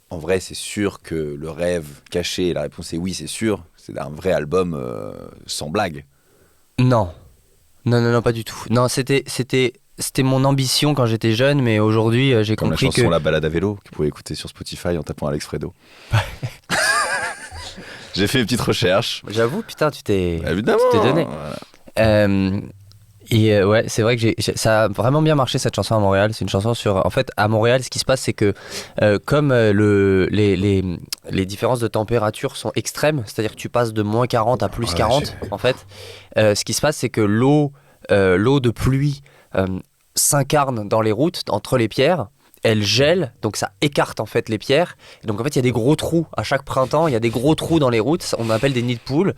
S1: en vrai, c'est sûr que le rêve caché, la réponse est oui, c'est sûr, c'est un vrai album sans blague.
S3: Non, pas du tout. Non, c'était mon ambition quand j'étais jeune, mais aujourd'hui, j'ai
S1: comme
S3: compris
S1: la chanson
S3: que...
S1: La balade à vélo, que vous pouvez écouter sur Spotify en tapant Alex Fredo. J'ai fait une petite recherche.
S3: J'avoue, putain, tu t'es
S1: donné.
S3: Voilà. Ouais, c'est vrai que ça a vraiment bien marché cette chanson à Montréal. C'est une chanson sur... En fait, à Montréal, ce qui se passe, c'est que comme les différences de température sont extrêmes, c'est-à-dire que tu passes de moins 40 à plus 40, en fait, ce qui se passe, c'est que l'eau de pluie s'incarne dans les routes, entre les pierres. Elle gèle, donc ça écarte en fait les pierres. Et donc en fait, il y a des gros trous. À chaque printemps, il y a des gros trous dans les routes. On appelle des nids de poules.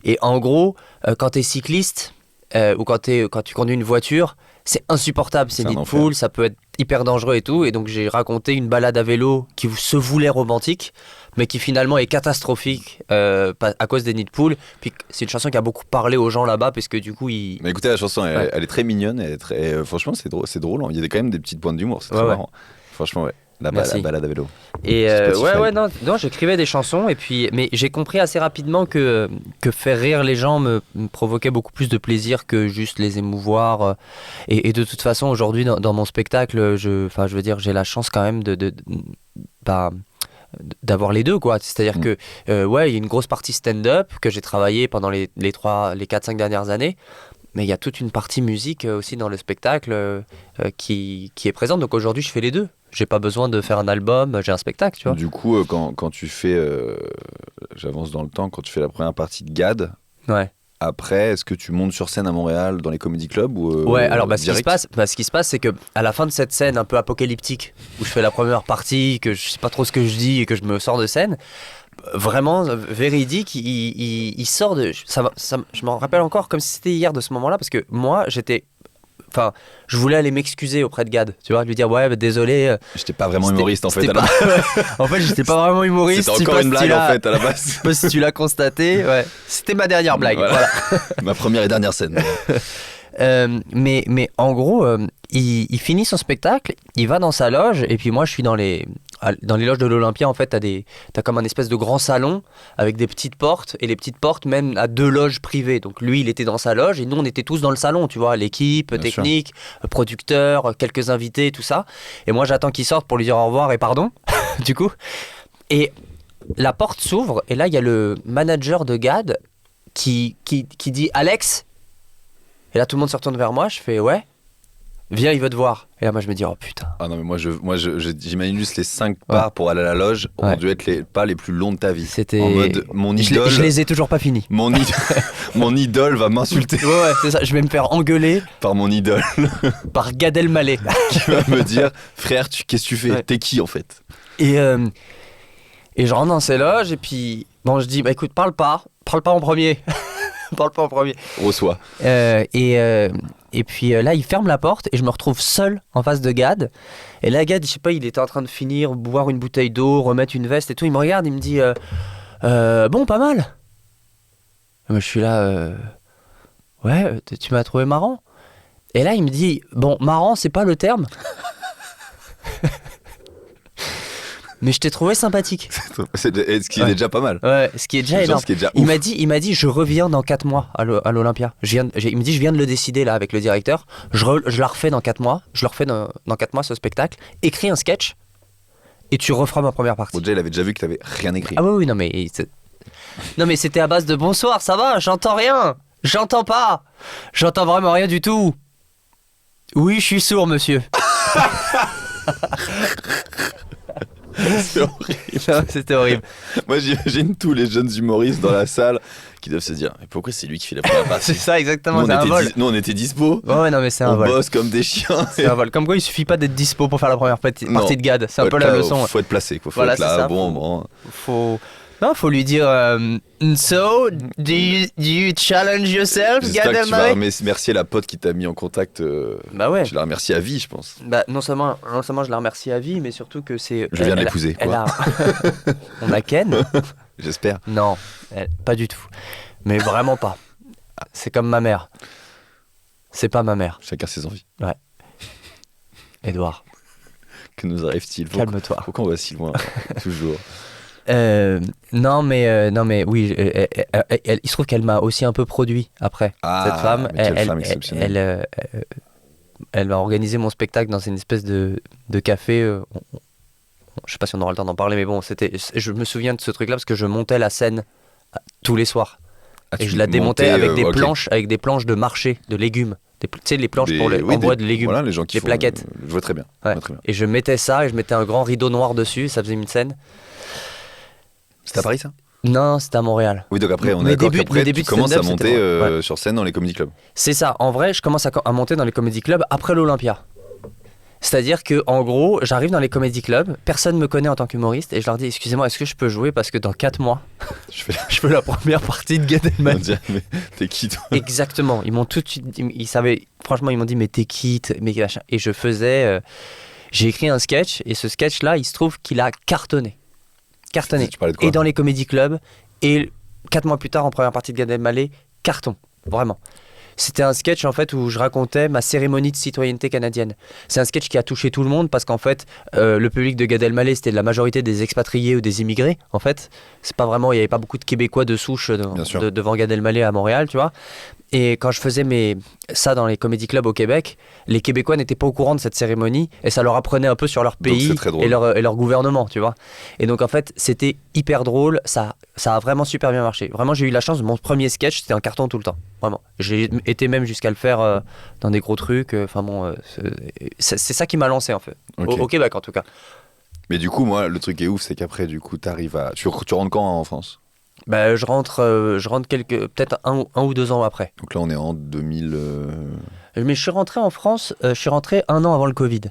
S3: Et en gros, quand t'es cycliste ou quand tu conduis une voiture, c'est insupportable ces nids de poules. Ça peut être hyper dangereux et tout. Et donc j'ai raconté une balade à vélo qui se voulait romantique, mais qui finalement est catastrophique à cause des nids de poules. Puis c'est une chanson qui a beaucoup parlé aux gens là-bas, parce que du coup
S1: Mais écoutez, la chanson, elle est très mignonne. Franchement, c'est drôle. Il y a quand même des petites pointes d'humour. C'est très marrant. Franchement, ouais.
S3: Merci.
S1: La balade à vélo.
S3: Et
S1: Sur Spotify.
S3: non, j'écrivais des chansons et puis, mais j'ai compris assez rapidement que faire rire les gens me provoquait beaucoup plus de plaisir que juste les émouvoir. Et de toute façon, aujourd'hui, dans mon spectacle, je veux dire, j'ai la chance quand même d'avoir les deux, quoi. C'est-à-dire que, il y a une grosse partie stand-up que j'ai travaillé pendant les 4-5 dernières années. Mais il y a toute une partie musique aussi dans le spectacle qui est présente. Donc aujourd'hui, je fais les deux. J'ai pas besoin de faire un album, j'ai un spectacle, tu vois.
S1: Du coup, quand tu fais, j'avance dans le temps, quand tu fais la première partie de GAD,
S3: Ouais.
S1: après, est-ce que tu montes sur scène à Montréal dans les comedy clubs ou
S3: Ouais, alors ce qui se
S1: direct
S3: passe, c'est que à la fin de cette scène un peu apocalyptique où je fais la première partie, que je sais pas trop ce que je dis et que je me sors de scène, vraiment véridique, il sort de je m'en rappelle encore comme si c'était hier de ce moment-là, parce que moi je voulais aller m'excuser auprès de Gad, tu vois, lui dire ouais, désolé.
S1: J'étais pas vraiment humoriste en fait.
S3: C'était pas- en fait, j'étais pas vraiment humoriste.
S1: C'était
S3: je sais
S1: encore
S3: pas
S1: une
S3: si
S1: blague
S3: tu l'as-
S1: en fait à la base.
S3: Je sais pas si tu l'as constaté. Ouais. C'était ma dernière blague.
S1: Voilà.
S3: Voilà.
S1: Ma première et dernière scène.
S3: Mais en gros, il finit son spectacle, il va dans sa loge, et puis moi je suis dans les loges de l'Olympia. En fait, t'as comme un espèce de grand salon avec des petites portes, et les petites portes mènent à 2 loges privées. Donc lui, il était dans sa loge, et nous, on était tous dans le salon, tu vois, l'équipe,
S1: Bien
S3: technique, producteur, quelques invités, tout ça. Et moi, j'attends qu'il sorte pour lui dire au revoir et pardon, du coup. Et la porte s'ouvre, et là, il y a le manager de Gad qui dit « Alex ?» Et là, tout le monde se retourne vers moi, je fais « Ouais, viens, il veut te voir. » Et là, moi, je me dis « Oh putain. »
S1: Ah non, mais j'imagine juste les 5 pas pour aller à la loge ont
S3: Ouais.
S1: dû être les pas les plus longs de ta vie.
S3: C'était...
S1: En mode, mon idole,
S3: Je les ai toujours pas finis.
S1: mon idole va m'insulter
S3: Ouais, c'est ça, je vais me faire engueuler
S1: par mon idole
S3: par Gad Elmaleh.
S1: qui va me dire, frère, qu'est-ce que tu fais?
S3: Ouais.
S1: T'es qui en fait?
S3: Et je rentre dans ces loges, et puis, bon, je dis, bah écoute, parle pas en premier. Parle pas en premier.
S1: Reçois.
S3: Et puis là, il ferme la porte et je me retrouve seul en face de Gad. Et là, Gad, je sais pas, il était en train de finir, boire une bouteille d'eau, remettre une veste et tout. Il me regarde, il me dit bon, pas mal. Et moi, je suis là, ouais, tu m'as trouvé marrant. Et là, il me dit bon, marrant, c'est pas le terme. Mais je t'ai trouvé sympathique.
S1: Ce qui est
S3: Ouais.
S1: déjà pas mal.
S3: Ouais, ce qui est déjà
S1: Genre,
S3: énorme.
S1: ce qui est déjà
S3: Il
S1: ouf.
S3: m'a dit, je reviens dans 4 mois à l'Olympia. Il me dit, je viens de le décider là avec le directeur. Je la refais dans 4 mois. Je le refais dans 4 mois ce spectacle. Écris un sketch et tu referas ma première partie.
S1: Bon, déjà, il avait déjà vu que t'avais rien écrit.
S3: Ah oui, non mais c'était à base de bonsoir, ça va, j'entends rien. J'entends pas. J'entends vraiment rien du tout. Oui, je suis sourd, monsieur.
S1: C'est horrible.
S3: Non, c'était horrible.
S1: Moi, j'imagine tous les jeunes humoristes dans la salle qui doivent se dire, mais pourquoi c'est lui qui fait la première
S3: C'est
S1: partie?
S3: ça, exactement,
S1: Nous,
S3: c'est un vol.
S1: on était dispo.
S3: Ouais, non mais c'est un
S1: On
S3: vol.
S1: bosse comme des chiens.
S3: C'est un vol. Comme quoi, il suffit pas d'être dispo pour faire la première partie
S1: Non.
S3: de Gad. C'est un
S1: Faut
S3: peu
S1: être
S3: la
S1: là,
S3: leçon.
S1: Faut être placé, quoi. Faut
S3: Voilà,
S1: être là,
S3: c'est ça.
S1: bon moment.
S3: Faut lui dire so do you challenge yourself,
S1: J'espère
S3: Gad
S1: que tu vas
S3: Elmaleh?
S1: remercier la pote qui t'a mis en contact.
S3: Bah ouais.
S1: Tu la remercies à vie, je pense.
S3: Bah non seulement je la remercie à vie, mais surtout que c'est.
S1: Je viens de
S3: elle-
S1: l'épouser,
S3: elle
S1: quoi.
S3: a- On a Ken?
S1: J'espère.
S3: Non, pas du tout. Mais vraiment pas. C'est comme ma mère. C'est pas ma mère,
S1: Chacun ses envies.
S3: Edouard.
S1: Que nous arrive-t-il?
S3: Calme-toi.
S1: Pourquoi on va si loin? Toujours.
S3: Non mais oui, il se trouve qu'elle m'a aussi un peu produit après.
S1: Ah,
S3: Cette femme,
S1: mais quelle femme exceptionnelle.
S3: elle m'a organisé mon spectacle dans une espèce de café. Je sais pas si on aura le temps d'en parler, mais bon, je me souviens de ce truc-là parce que je montais la scène tous les soirs.
S1: Ah,
S3: Et
S1: tu
S3: je la démontais
S1: montais,
S3: avec des
S1: ok.
S3: planches, de marché, de légumes. Tu sais, les planches pour
S1: Oui,
S3: envoi de légumes.
S1: Voilà, les gens qui
S3: les
S1: font,
S3: plaquettes.
S1: Je vois très bien. je
S3: Ouais.
S1: vois très bien.
S3: Et je mettais ça et je mettais un grand rideau noir dessus, ça faisait une scène.
S1: C'est à Paris, ça?
S3: Non, c'était à Montréal.
S1: Oui, donc après, on est
S3: Mes
S1: d'accord
S3: débuts-
S1: qu'après,
S3: mes débuts
S1: tu
S3: de
S1: commences à
S3: stand-up,
S1: monter
S3: c'était moi. Ouais.
S1: sur scène dans les comedy clubs.
S3: C'est ça. En vrai, je commence à monter dans les comédie clubs après l'Olympia. C'est-à-dire que, en gros, j'arrive dans les comédie clubs, personne me connaît en tant qu'humoriste, et je leur dis, excusez-moi, est-ce que je peux jouer parce que dans 4 mois,
S1: Je fais
S3: je fais la première partie de Gad
S1: on
S3: Elmaleh.
S1: dirait, mais t'es qui, toi?
S3: Exactement. Ils m'ont tout de suite, ils savaient, franchement, ils m'ont dit, mais t'es qui, mais machin. Et je faisais, j'ai écrit un sketch, et ce sketch-là, il se trouve qu'il a cartonné. Cartonné.
S1: Tu parlais de quoi?
S3: Et dans les comédie clubs, et 4 mois plus tard, en première partie de Gad Elmaleh, carton. Vraiment. C'était un sketch en fait où je racontais ma cérémonie de citoyenneté canadienne. C'est un sketch qui a touché tout le monde parce qu'en fait, le public de Gad Elmaleh, c'était de la majorité des expatriés ou des immigrés. En fait, c'est pas vraiment, il y avait pas beaucoup de Québécois de souche devant Gad Elmaleh à Montréal, tu vois. Et quand je faisais ça dans les comédie clubs au Québec, les Québécois n'étaient pas au courant de cette cérémonie et ça leur apprenait un peu sur leur pays et leur gouvernement, tu vois. Et donc en fait, c'était hyper drôle, ça a vraiment super bien marché. Vraiment, j'ai eu la chance, mon premier sketch, c'était un carton tout le temps, vraiment. J'ai été même jusqu'à le faire dans des gros trucs, c'est ça qui m'a lancé en fait, au Québec en tout cas.
S1: Mais du coup, moi, le truc qui est ouf, c'est qu'après, du coup, t'arrives à... Tu rentres quand en France ?
S3: Bah, je rentre peut-être un ou 2 ans après.
S1: Donc là, on est en 2000...
S3: Mais je suis rentré en France, je suis rentré 1 an avant le Covid.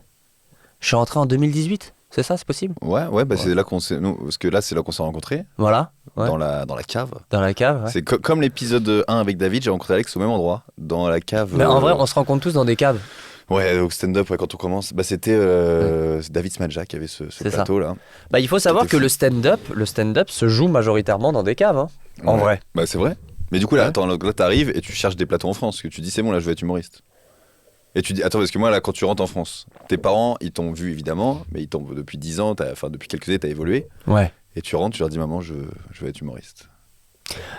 S3: Je suis rentré en 2018, c'est ça, c'est possible ?
S1: Ouais, c'est là qu'on s'est... Parce que là, c'est là qu'on s'est rencontrés.
S3: Voilà. Ouais.
S1: Dans la cave.
S3: Dans la cave, ouais.
S1: C'est comme l'épisode 1 avec David, j'ai rencontré Alex au même endroit, dans la cave.
S3: Mais en vrai, on se rencontre tous dans des caves.
S1: Ouais, au stand-up, quand on commence, c'était David Smadja qui avait ce plateau-là.
S3: Bah, il faut savoir que le stand-up se joue majoritairement dans des caves, hein, en vrai.
S1: Bah, c'est vrai. Mais du coup, là, là, t'arrives et tu cherches des plateaux en France, que tu dis, c'est bon, là, je veux être humoriste. Et tu dis, attends, parce que moi, là, quand tu rentres en France, tes parents, ils t'ont vu, évidemment, mais ils t'ont depuis 10 ans, depuis quelques années, t'as évolué.
S3: Ouais.
S1: Et tu rentres, tu leur dis, maman, je veux être humoriste.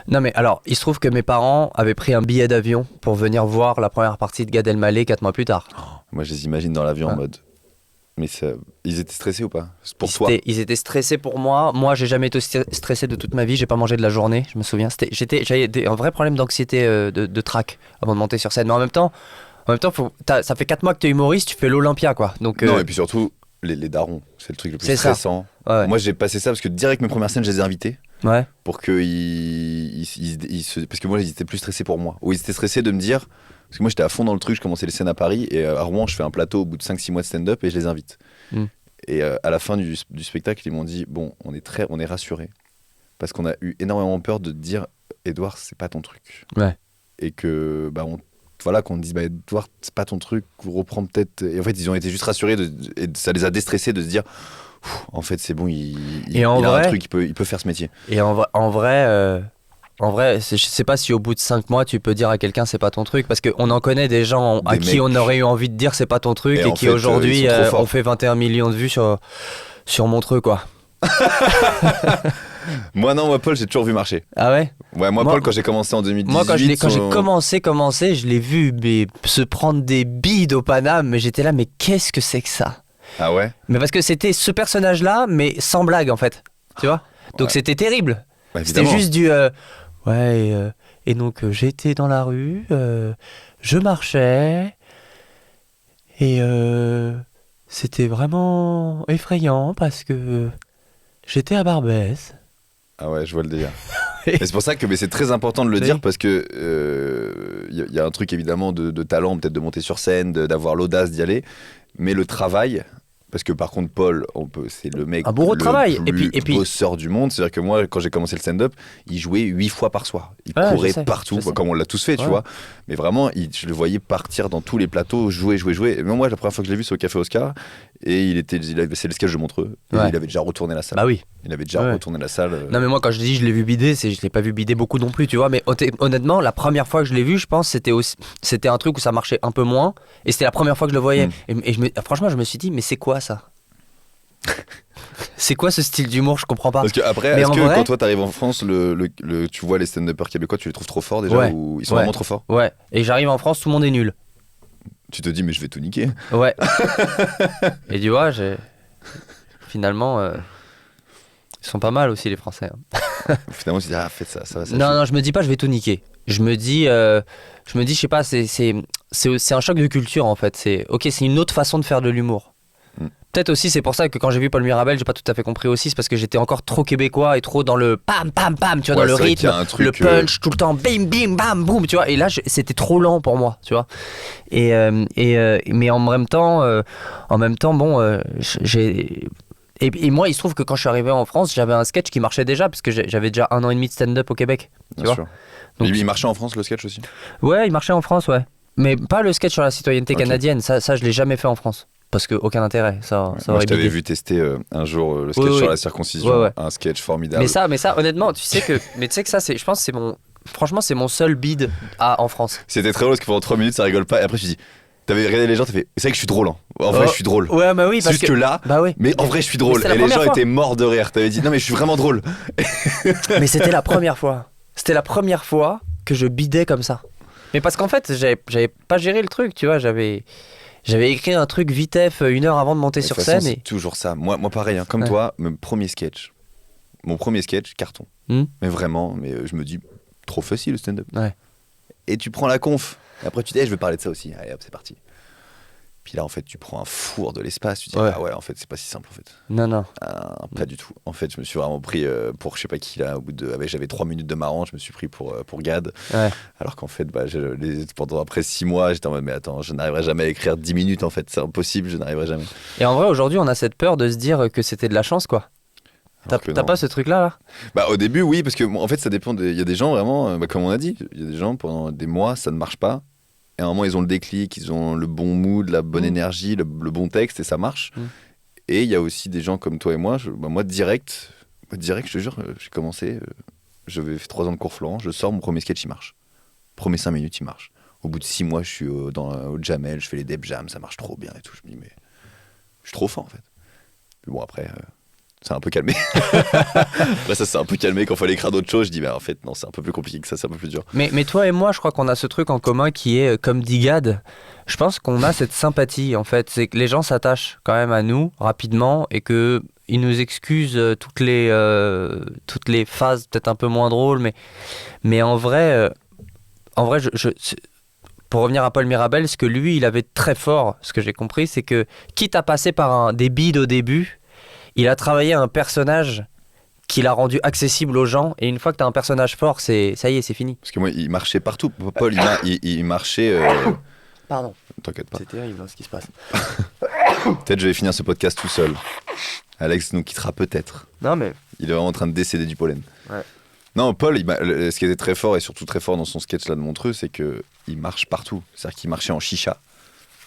S3: Non mais alors, il se trouve que mes parents avaient pris un billet d'avion pour venir voir la première partie de Gad Elmaleh 4 mois plus tard.
S1: Moi, je les imagine dans l'avion en mode... Mais ils étaient stressés ou pas ? Toi ?
S3: Ils étaient stressés pour moi. Moi, j'ai jamais été stressé de toute ma vie. J'ai pas mangé de la journée, je me souviens. J'avais un vrai problème d'anxiété, de trac avant de monter sur scène. Mais en même temps ça fait 4 mois que t'es humoriste, tu fais l'Olympia, quoi. Donc,
S1: non, et puis surtout, les darons, c'est le truc le plus stressant.
S3: Ouais.
S1: Moi, j'ai passé ça parce que direct mes premières scènes, je les ai invités.
S3: Ouais.
S1: Pour que parce que moi, ils étaient plus stressés pour moi. Ou ils étaient stressés de me dire... Parce que moi, j'étais à fond dans le truc, je commençais les scènes à Paris, et à Rouen, je fais un plateau au bout de 5-6 mois de stand-up, et je les invite. Et à la fin du spectacle, ils m'ont dit, bon, on est rassurés, parce qu'on a eu énormément peur de te dire, Edouard, c'est pas ton truc.
S3: Ouais.
S1: Et que, qu'on te dise, Edouard, c'est pas ton truc, reprends peut-être... Et en fait, ils ont été juste rassurés, et ça les a déstressés de se dire... En fait, c'est bon, il a un truc, il peut faire ce métier.
S3: Et en vrai, je sais pas si au bout de 5 mois, tu peux dire à quelqu'un c'est pas ton truc, parce qu'on en connaît des gens à qui on aurait eu envie de dire c'est pas ton truc et qui aujourd'hui ont fait 21 millions de vues sur Montreux, quoi.
S1: Moi, Paul, j'ai toujours vu marcher.
S3: Ah ouais ?
S1: Ouais, moi, Paul, quand j'ai commencé en 2018...
S3: Moi, quand j'ai commencé, je l'ai vu se prendre des bides au Paname, mais j'étais là, mais qu'est-ce que c'est que ça ?
S1: Ah ouais ?
S3: Mais parce que c'était ce personnage-là, mais sans blague, en fait. Tu vois ? Donc c'était terrible. C'était juste du... et donc j'étais dans la rue, je marchais, et c'était vraiment effrayant parce que j'étais à Barbès.
S1: Ah ouais, je vois le délire. Et c'est pour ça que c'est très important de le dire, parce que y a un truc évidemment de talent, peut-être de monter sur scène, d'avoir l'audace d'y aller, mais le travail... Parce que par contre, Paul, c'est le mec le plus bosseur du monde. C'est-à-dire que moi, quand j'ai commencé le stand-up, il jouait 8 fois par soir. Il courait partout, comme on l'a tous fait, tu vois. Mais vraiment, je le voyais partir dans tous les plateaux, jouer. Et même moi, la première fois que je l'ai vu, c'est au Café Oscar. Et c'est le sketch de Montreux. Et il avait déjà retourné la salle.
S3: Bah oui.
S1: Il avait déjà retourné la salle.
S3: Non, mais moi, quand je dis je l'ai vu bider, je l'ai pas vu bider beaucoup non plus, tu vois. Mais honnêtement, la première fois que je l'ai vu, je pense, c'était un truc où ça marchait un peu moins. Et c'était la première fois que je le voyais. Et franchement, je me suis dit, mais c'est quoi ça ? C'est quoi ce style d'humour ? Je comprends pas.
S1: Parce que après, quand toi t'arrives en France, tu vois les stand-uppers québécois, tu les trouves trop forts déjà, ou ils sont vraiment trop forts ?
S3: Ouais. Et j'arrive en France, tout le monde est nul.
S1: Tu te dis, mais je vais tout niquer.
S3: Ouais. Et tu vois, finalement, ils sont pas mal aussi, les Français.
S1: Finalement, tu te dis, faites ça va.
S3: Non, je me dis pas, je vais tout niquer. Je me dis, je sais pas, c'est un choc de culture en fait. C'est une autre façon de faire de l'humour. Peut-être aussi, c'est pour ça que quand j'ai vu Paul Mirabel, j'ai pas tout à fait compris aussi. C'est parce que j'étais encore trop québécois et trop dans le pam, pam, pam, tu vois, dans le rythme, le punch, tout le temps, bim, bim, bam, boum, tu vois. Et là, c'était trop lent pour moi, tu vois. Mais en même temps, bon, et moi, il se trouve que quand je suis arrivé en France, j'avais un sketch qui marchait déjà, parce que j'avais déjà 1 an et demi de stand-up au Québec, tu vois.
S1: Donc, il marchait en France, le sketch aussi ?
S3: Ouais, il marchait en France, ouais. Mais pas le sketch sur la citoyenneté canadienne, ça je l'ai jamais fait en France. Parce que aucun intérêt, ça
S1: moi je t'avais vu tester un jour le sketch sur la circoncision, un sketch formidable.
S3: Mais ça honnêtement, tu sais que ça je pense que c'est franchement, c'est mon seul bide en France.
S1: C'était très drôle parce que pendant 3 minutes ça rigole pas et après tu dis t'avais regardé les gens, t'as fait c'est vrai que je suis drôle hein. En vrai je suis drôle.
S3: Ouais, bah oui,
S1: C'est
S3: parce
S1: juste que là,
S3: bah oui.
S1: mais en vrai je suis drôle.
S3: c'était la
S1: Et les
S3: première
S1: gens
S3: fois.
S1: étaient morts de rire. T'avais dit non mais je suis vraiment drôle.
S3: Mais c'était la première fois. C'était la première fois que je bidais comme ça. Mais parce qu'en fait, j'avais pas géré le truc, tu vois. J'avais écrit un truc vitef 1 heure avant de monter
S1: De
S3: sur
S1: toute façon,
S3: scène.
S1: c'est toujours ça. Moi pareil, hein, comme
S3: Ouais.
S1: toi, mon premier sketch, carton.
S3: Hmm.
S1: Mais vraiment, je me dis, trop facile le stand-up.
S3: Ouais.
S1: Et tu prends la conf. Et après, tu dis, je vais parler de ça aussi. Allez hop, c'est parti. Puis là, en fait, tu prends un four de l'espace. Tu dis,
S3: Ouais.
S1: ah ouais, en fait, c'est pas si simple, en fait.
S3: Non.
S1: Pas du tout. En fait, je me suis vraiment pris pour je sais pas qui, là. Au bout de, j'avais 3 minutes de marrant, je me suis pris pour Gad.
S3: Ouais.
S1: Alors qu'en fait, pendant après 6 mois, j'étais en mode, mais attends, je n'arriverai jamais à écrire 10 minutes, en fait. C'est impossible, je n'arriverai jamais.
S3: Et en vrai, aujourd'hui, on a cette peur de se dire que c'était de la chance, quoi.
S1: Alors que
S3: T'as
S1: non.
S3: pas ce truc-là, là?
S1: Bah au début oui parce que en fait ça dépend il y a des gens vraiment comme on a dit il y a des gens pendant des mois ça ne marche pas et à un moment ils ont le déclic ils ont le bon mood la bonne énergie le bon texte et ça marche et il y a aussi des gens comme toi et moi moi direct je te jure j'ai commencé j'avais fait 3 ans de cours Florent je sors mon premier sketch il marche premier 5 minutes il marche au bout de 6 mois je suis au Jamel je fais les Deb Jam ça marche trop bien et tout je me dis mais je suis trop fort en fait puis bon après c'est un peu calmé. Après ça c'est un peu calmé quand il fallait écrire d'autres choses. Je dis bah en fait non c'est un peu plus compliqué que ça, c'est un peu plus dur.
S3: Mais toi et moi, je crois qu'on a ce truc en commun qui est, comme dit Gad, je pense qu'on a cette sympathie, en fait. C'est que les gens s'attachent quand même à nous rapidement et qu'ils nous excusent toutes les phases peut-être un peu moins drôles. Mais en vrai, pour revenir à Paul Mirabel, ce que lui, il avait de très fort, ce que j'ai compris, c'est que quitte à passer par des bides au début, il a travaillé un personnage qu'il a rendu accessible aux gens. Et une fois que tu as un personnage fort, ça y est, c'est fini.
S1: Parce que moi il marchait partout. Paul il marchait.
S3: Pardon.
S1: T'inquiète pas.
S3: C'est terrible ce qui se passe.
S1: Peut-être je vais finir ce podcast tout seul. Alex nous quittera peut-être.
S3: Non mais...
S1: Il est vraiment en train de décéder du pollen.
S3: Ouais.
S1: Non, Paul, ce qui était très fort et surtout très fort dans son sketch là de Montreux, c'est que il marche partout. C'est-à-dire qu'il marchait en chicha.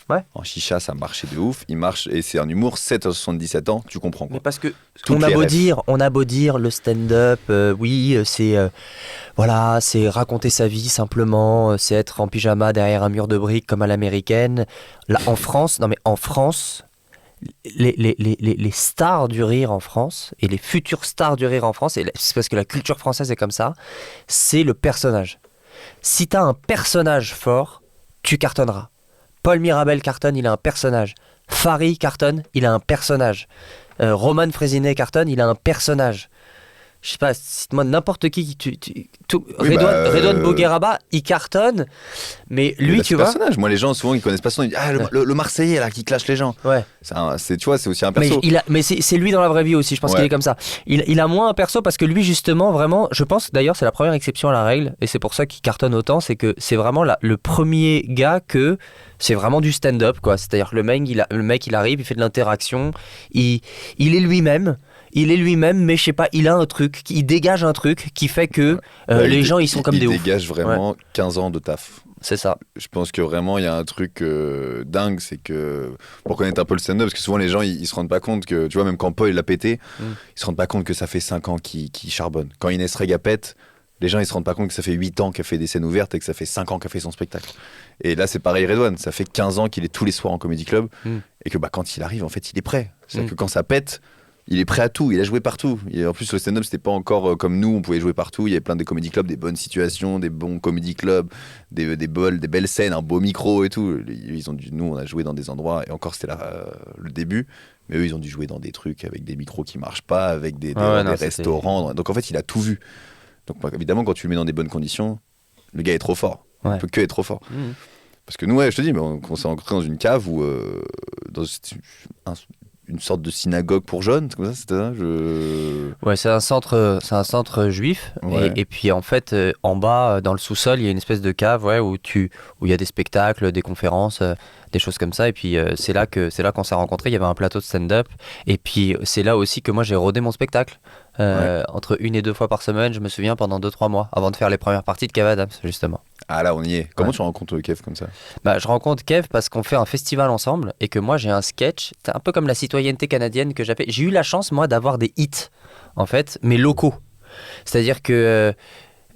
S3: Ouais.
S1: En chicha, ça marchait de ouf. Il marche et c'est un humour 7 à 77 ans, tu comprends quoi.
S3: Mais parce que
S1: Toutes
S3: on a
S1: les
S3: beau dire le stand-up, oui, c'est voilà, c'est raconter sa vie simplement, c'est être en pyjama derrière un mur de briques comme à l'américaine. Là, en France, les stars du rire en France et les futures stars du rire en France, et c'est parce que la culture française est comme ça, c'est le personnage. Si t'as un personnage fort, tu cartonneras. Paul Mirabel cartonne, il a un personnage. Fary cartonne, il a un personnage. Roman Frézinet cartonne, il a un personnage. Je sais pas, cite-moi n'importe qui.
S1: Oui,
S3: Redouane Bougueraba, il cartonne, mais lui, tu vois.
S1: personnage. Moi, les gens, souvent, ils connaissent pas son nom. Ils disent, ah, le Marseillais, là, qui clash les gens.
S3: Ouais.
S1: Tu vois, c'est aussi un
S3: Mais,
S1: perso.
S3: mais c'est lui dans la vraie vie aussi, je pense
S1: Ouais.
S3: qu'il est comme ça. Il a moins un perso parce que lui, justement, vraiment, je pense d'ailleurs, c'est la première exception à la règle, et c'est pour ça qu'il cartonne autant, c'est que c'est vraiment le premier gars que c'est vraiment du stand-up, quoi. C'est-à-dire que le mec, il arrive, il fait de l'interaction, il est lui-même. Il est lui-même, mais je sais pas, il a un truc, il dégage un truc qui fait que les gens, ils sont comme des oufs.
S1: Il dégage vraiment 15 ans de taf.
S3: C'est ça.
S1: Je pense que vraiment, il y a un truc dingue, c'est que, pour connaître un peu le stand-up, parce que souvent les gens, ils se rendent pas compte que, tu vois, même quand Paul, il a pété, ils se rendent pas compte que ça fait 5 ans qu'il charbonne. Quand Inès Rega pète, les gens, ils se rendent pas compte que ça fait 8 ans qu'elle fait des scènes ouvertes et que ça fait 5 ans qu'elle fait son spectacle. Et là, c'est pareil, Redouane, ça fait 15 ans qu'il est tous les soirs en Comedy Club, et que quand il arrive, en fait, il est prêt. C'est-à-dire que quand ça pète, il est prêt à tout, il a joué partout. Et en plus, le stand-up, c'était pas encore comme nous, on pouvait jouer partout. Il y avait plein de comedy clubs, des bonnes situations, des bons comedy clubs, des belles scènes, un beau micro et tout. Nous, on a joué dans des endroits, et encore, c'était le début. Mais eux, ils ont dû jouer dans des trucs avec des micros qui marchent pas, avec des restaurants. Donc en fait, il a tout vu. Donc évidemment, quand tu le mets dans des bonnes conditions, le gars est trop fort.
S3: Ouais.
S1: Il peut que être trop fort. Parce que nous, je te dis, on s'est rencontrés dans une cave où, dans une sorte de synagogue pour jeunes, c'est comme ça, c'était ça
S3: Ouais, c'est un centre juif.
S1: Ouais.
S3: Et puis en fait, en bas, dans le sous-sol, il y a une espèce de cave, ouais, où il y a des spectacles, des conférences, des choses comme ça. Et puis c'est là qu'on s'est rencontrés. Il y avait un plateau de stand-up. Et puis c'est là aussi que moi j'ai rodé mon spectacle. Entre 1 et 2 fois par semaine, je me souviens, pendant 2-3 mois, avant de faire les premières parties de Kev Adams, justement.
S1: Ah là, on y est. Comment
S3: Ouais.
S1: tu rencontres Kev comme ça?
S3: Bah, je rencontre Kev parce qu'on fait un festival ensemble et que moi j'ai un sketch, c'est un peu comme la citoyenneté canadienne que j'avais. J'ai eu la chance, moi, d'avoir des hits, en fait, mais locaux. C'est-à-dire que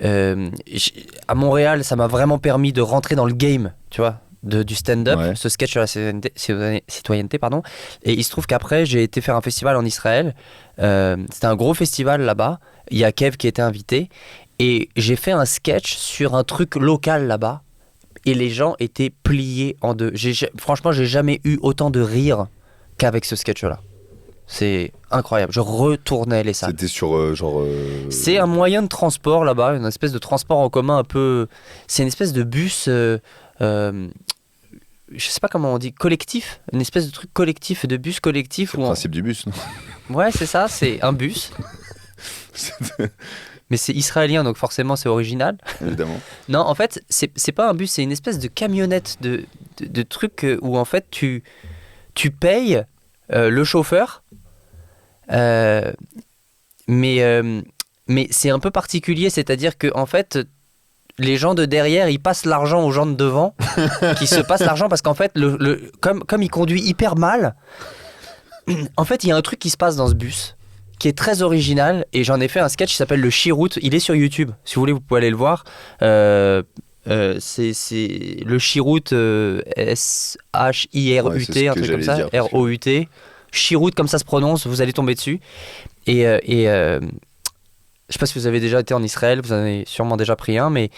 S3: À Montréal, ça m'a vraiment permis de rentrer dans le game, tu vois, du stand-up,
S1: Ouais.
S3: ce sketch sur la citoyenneté, pardon. Et il se trouve qu'après, j'ai été faire un festival en Israël. C'était un gros festival là-bas. Il y a Kev qui était invité. Et j'ai fait un sketch sur un truc local là-bas. Et les gens étaient pliés en deux. Franchement, j'ai jamais eu autant de rire qu'avec ce sketch-là. C'est incroyable. Je retournais les salles.
S1: C'était sur genre.
S3: C'est un moyen de transport là-bas, une espèce de transport en commun un peu. C'est une espèce de bus. Je sais pas comment on dit, collectif, une espèce de truc collectif, de bus collectif.
S1: C'est le principe du bus, non?
S3: Ouais, c'est ça, c'est un bus. Mais c'est israélien, donc forcément c'est original.
S1: Évidemment.
S3: Non, en fait, c'est pas un bus, c'est une espèce de camionnette de truc où en fait tu payes le chauffeur. Mais c'est un peu particulier, c'est-à-dire que en fait, les gens de derrière, ils passent l'argent aux gens de devant, qui se passent l'argent parce qu'en fait, comme il conduit hyper mal, en fait, il y a un truc qui se passe dans ce bus qui est très original et j'en ai fait un sketch qui s'appelle le Chiroute. Il est sur YouTube. Si vous voulez, vous pouvez aller le voir. C'est le Chiroute, S-H-I-R-U-T,
S1: Ouais, c'est ce
S3: un
S1: que
S3: truc comme ça,
S1: j'allais dire.
S3: R-O-U-T. Chiroute, comme ça se prononce, vous allez tomber dessus. Je sais pas si vous avez déjà été en Israël, vous en avez sûrement déjà pris un, mais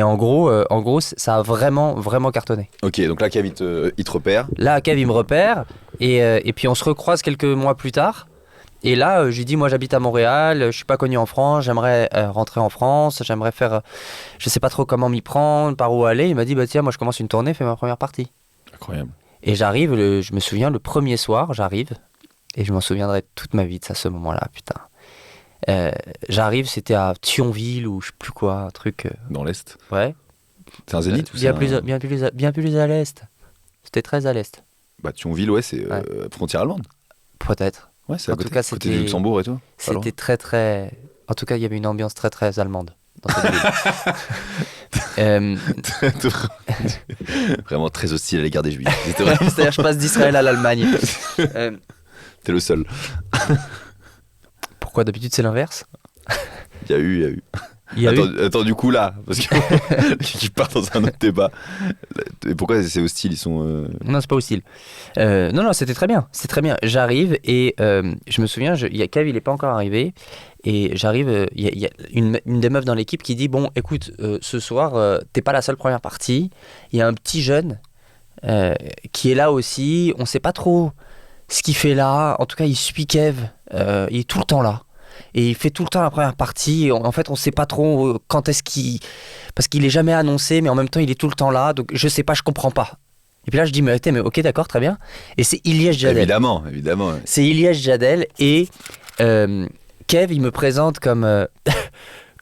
S3: en gros, ça a vraiment, vraiment cartonné.
S1: Ok, donc là, Kev, il te repère.
S3: Là, Kev, il me repère, et puis on se recroise quelques mois plus tard. Et là, je lui dis, moi j'habite à Montréal, je suis pas connu en France, j'aimerais rentrer en France, j'aimerais faire, je sais pas trop comment m'y prendre, par où aller. Il m'a dit, bah tiens, moi je commence une tournée, fais ma première partie.
S1: Incroyable.
S3: Et j'arrive, je me souviens, le premier soir, j'arrive, et je m'en souviendrai toute ma vie de ça, ce moment-là, putain. J'arrive, c'était à Thionville ou je sais plus quoi, un truc.
S1: Dans l'Est.
S3: Ouais.
S1: C'est un zénith ou c'est
S3: bien plus à l'est. C'était très à l'est.
S1: Bah, Thionville, ouais, c'est frontière allemande.
S3: Peut-être.
S1: Ouais, c'est à
S3: En tout
S1: côté.
S3: cas,
S1: Côté
S3: c'était-
S1: du Luxembourg et tout. Pas loin.
S3: C'était très très. En tout cas, il y avait une ambiance très très allemande dans cette ville.
S1: Vraiment très hostile à l'égard des Juifs. C'était vraiment-
S3: C'est-à-dire, je passe d'Israël à l'Allemagne.
S1: T'es le seul.
S3: Pourquoi d'habitude c'est l'inverse?
S1: Il y a eu.
S3: Il y a eu.
S1: Attends, du coup là, parce que qui part dans un autre débat. Et pourquoi c'est hostile? Ils sont.
S3: Non, c'est pas hostile. Non, c'était très bien. C'était très bien. J'arrive et je me souviens, Kev, il est pas encore arrivé. Et j'arrive, il y a une des meufs dans l'équipe qui dit, bon, écoute, ce soir, t'es pas la seule première partie. Il y a un petit jeune qui est là aussi. On sait pas trop ce qu'il fait là. En tout cas, il suit Kev. Il est tout le temps là. Et il fait tout le temps la première partie. Et en fait, on sait pas trop quand est-ce qu'il... Parce qu'il est jamais annoncé, mais en même temps, il est tout le temps là. Donc, je sais pas, je comprends pas. Et puis là, je dis, mais ok, d'accord, très bien. Et c'est Ilyes Jadel.
S1: Évidemment. Ouais.
S3: C'est Ilyes Jadel. Et Kev, il me présente comme...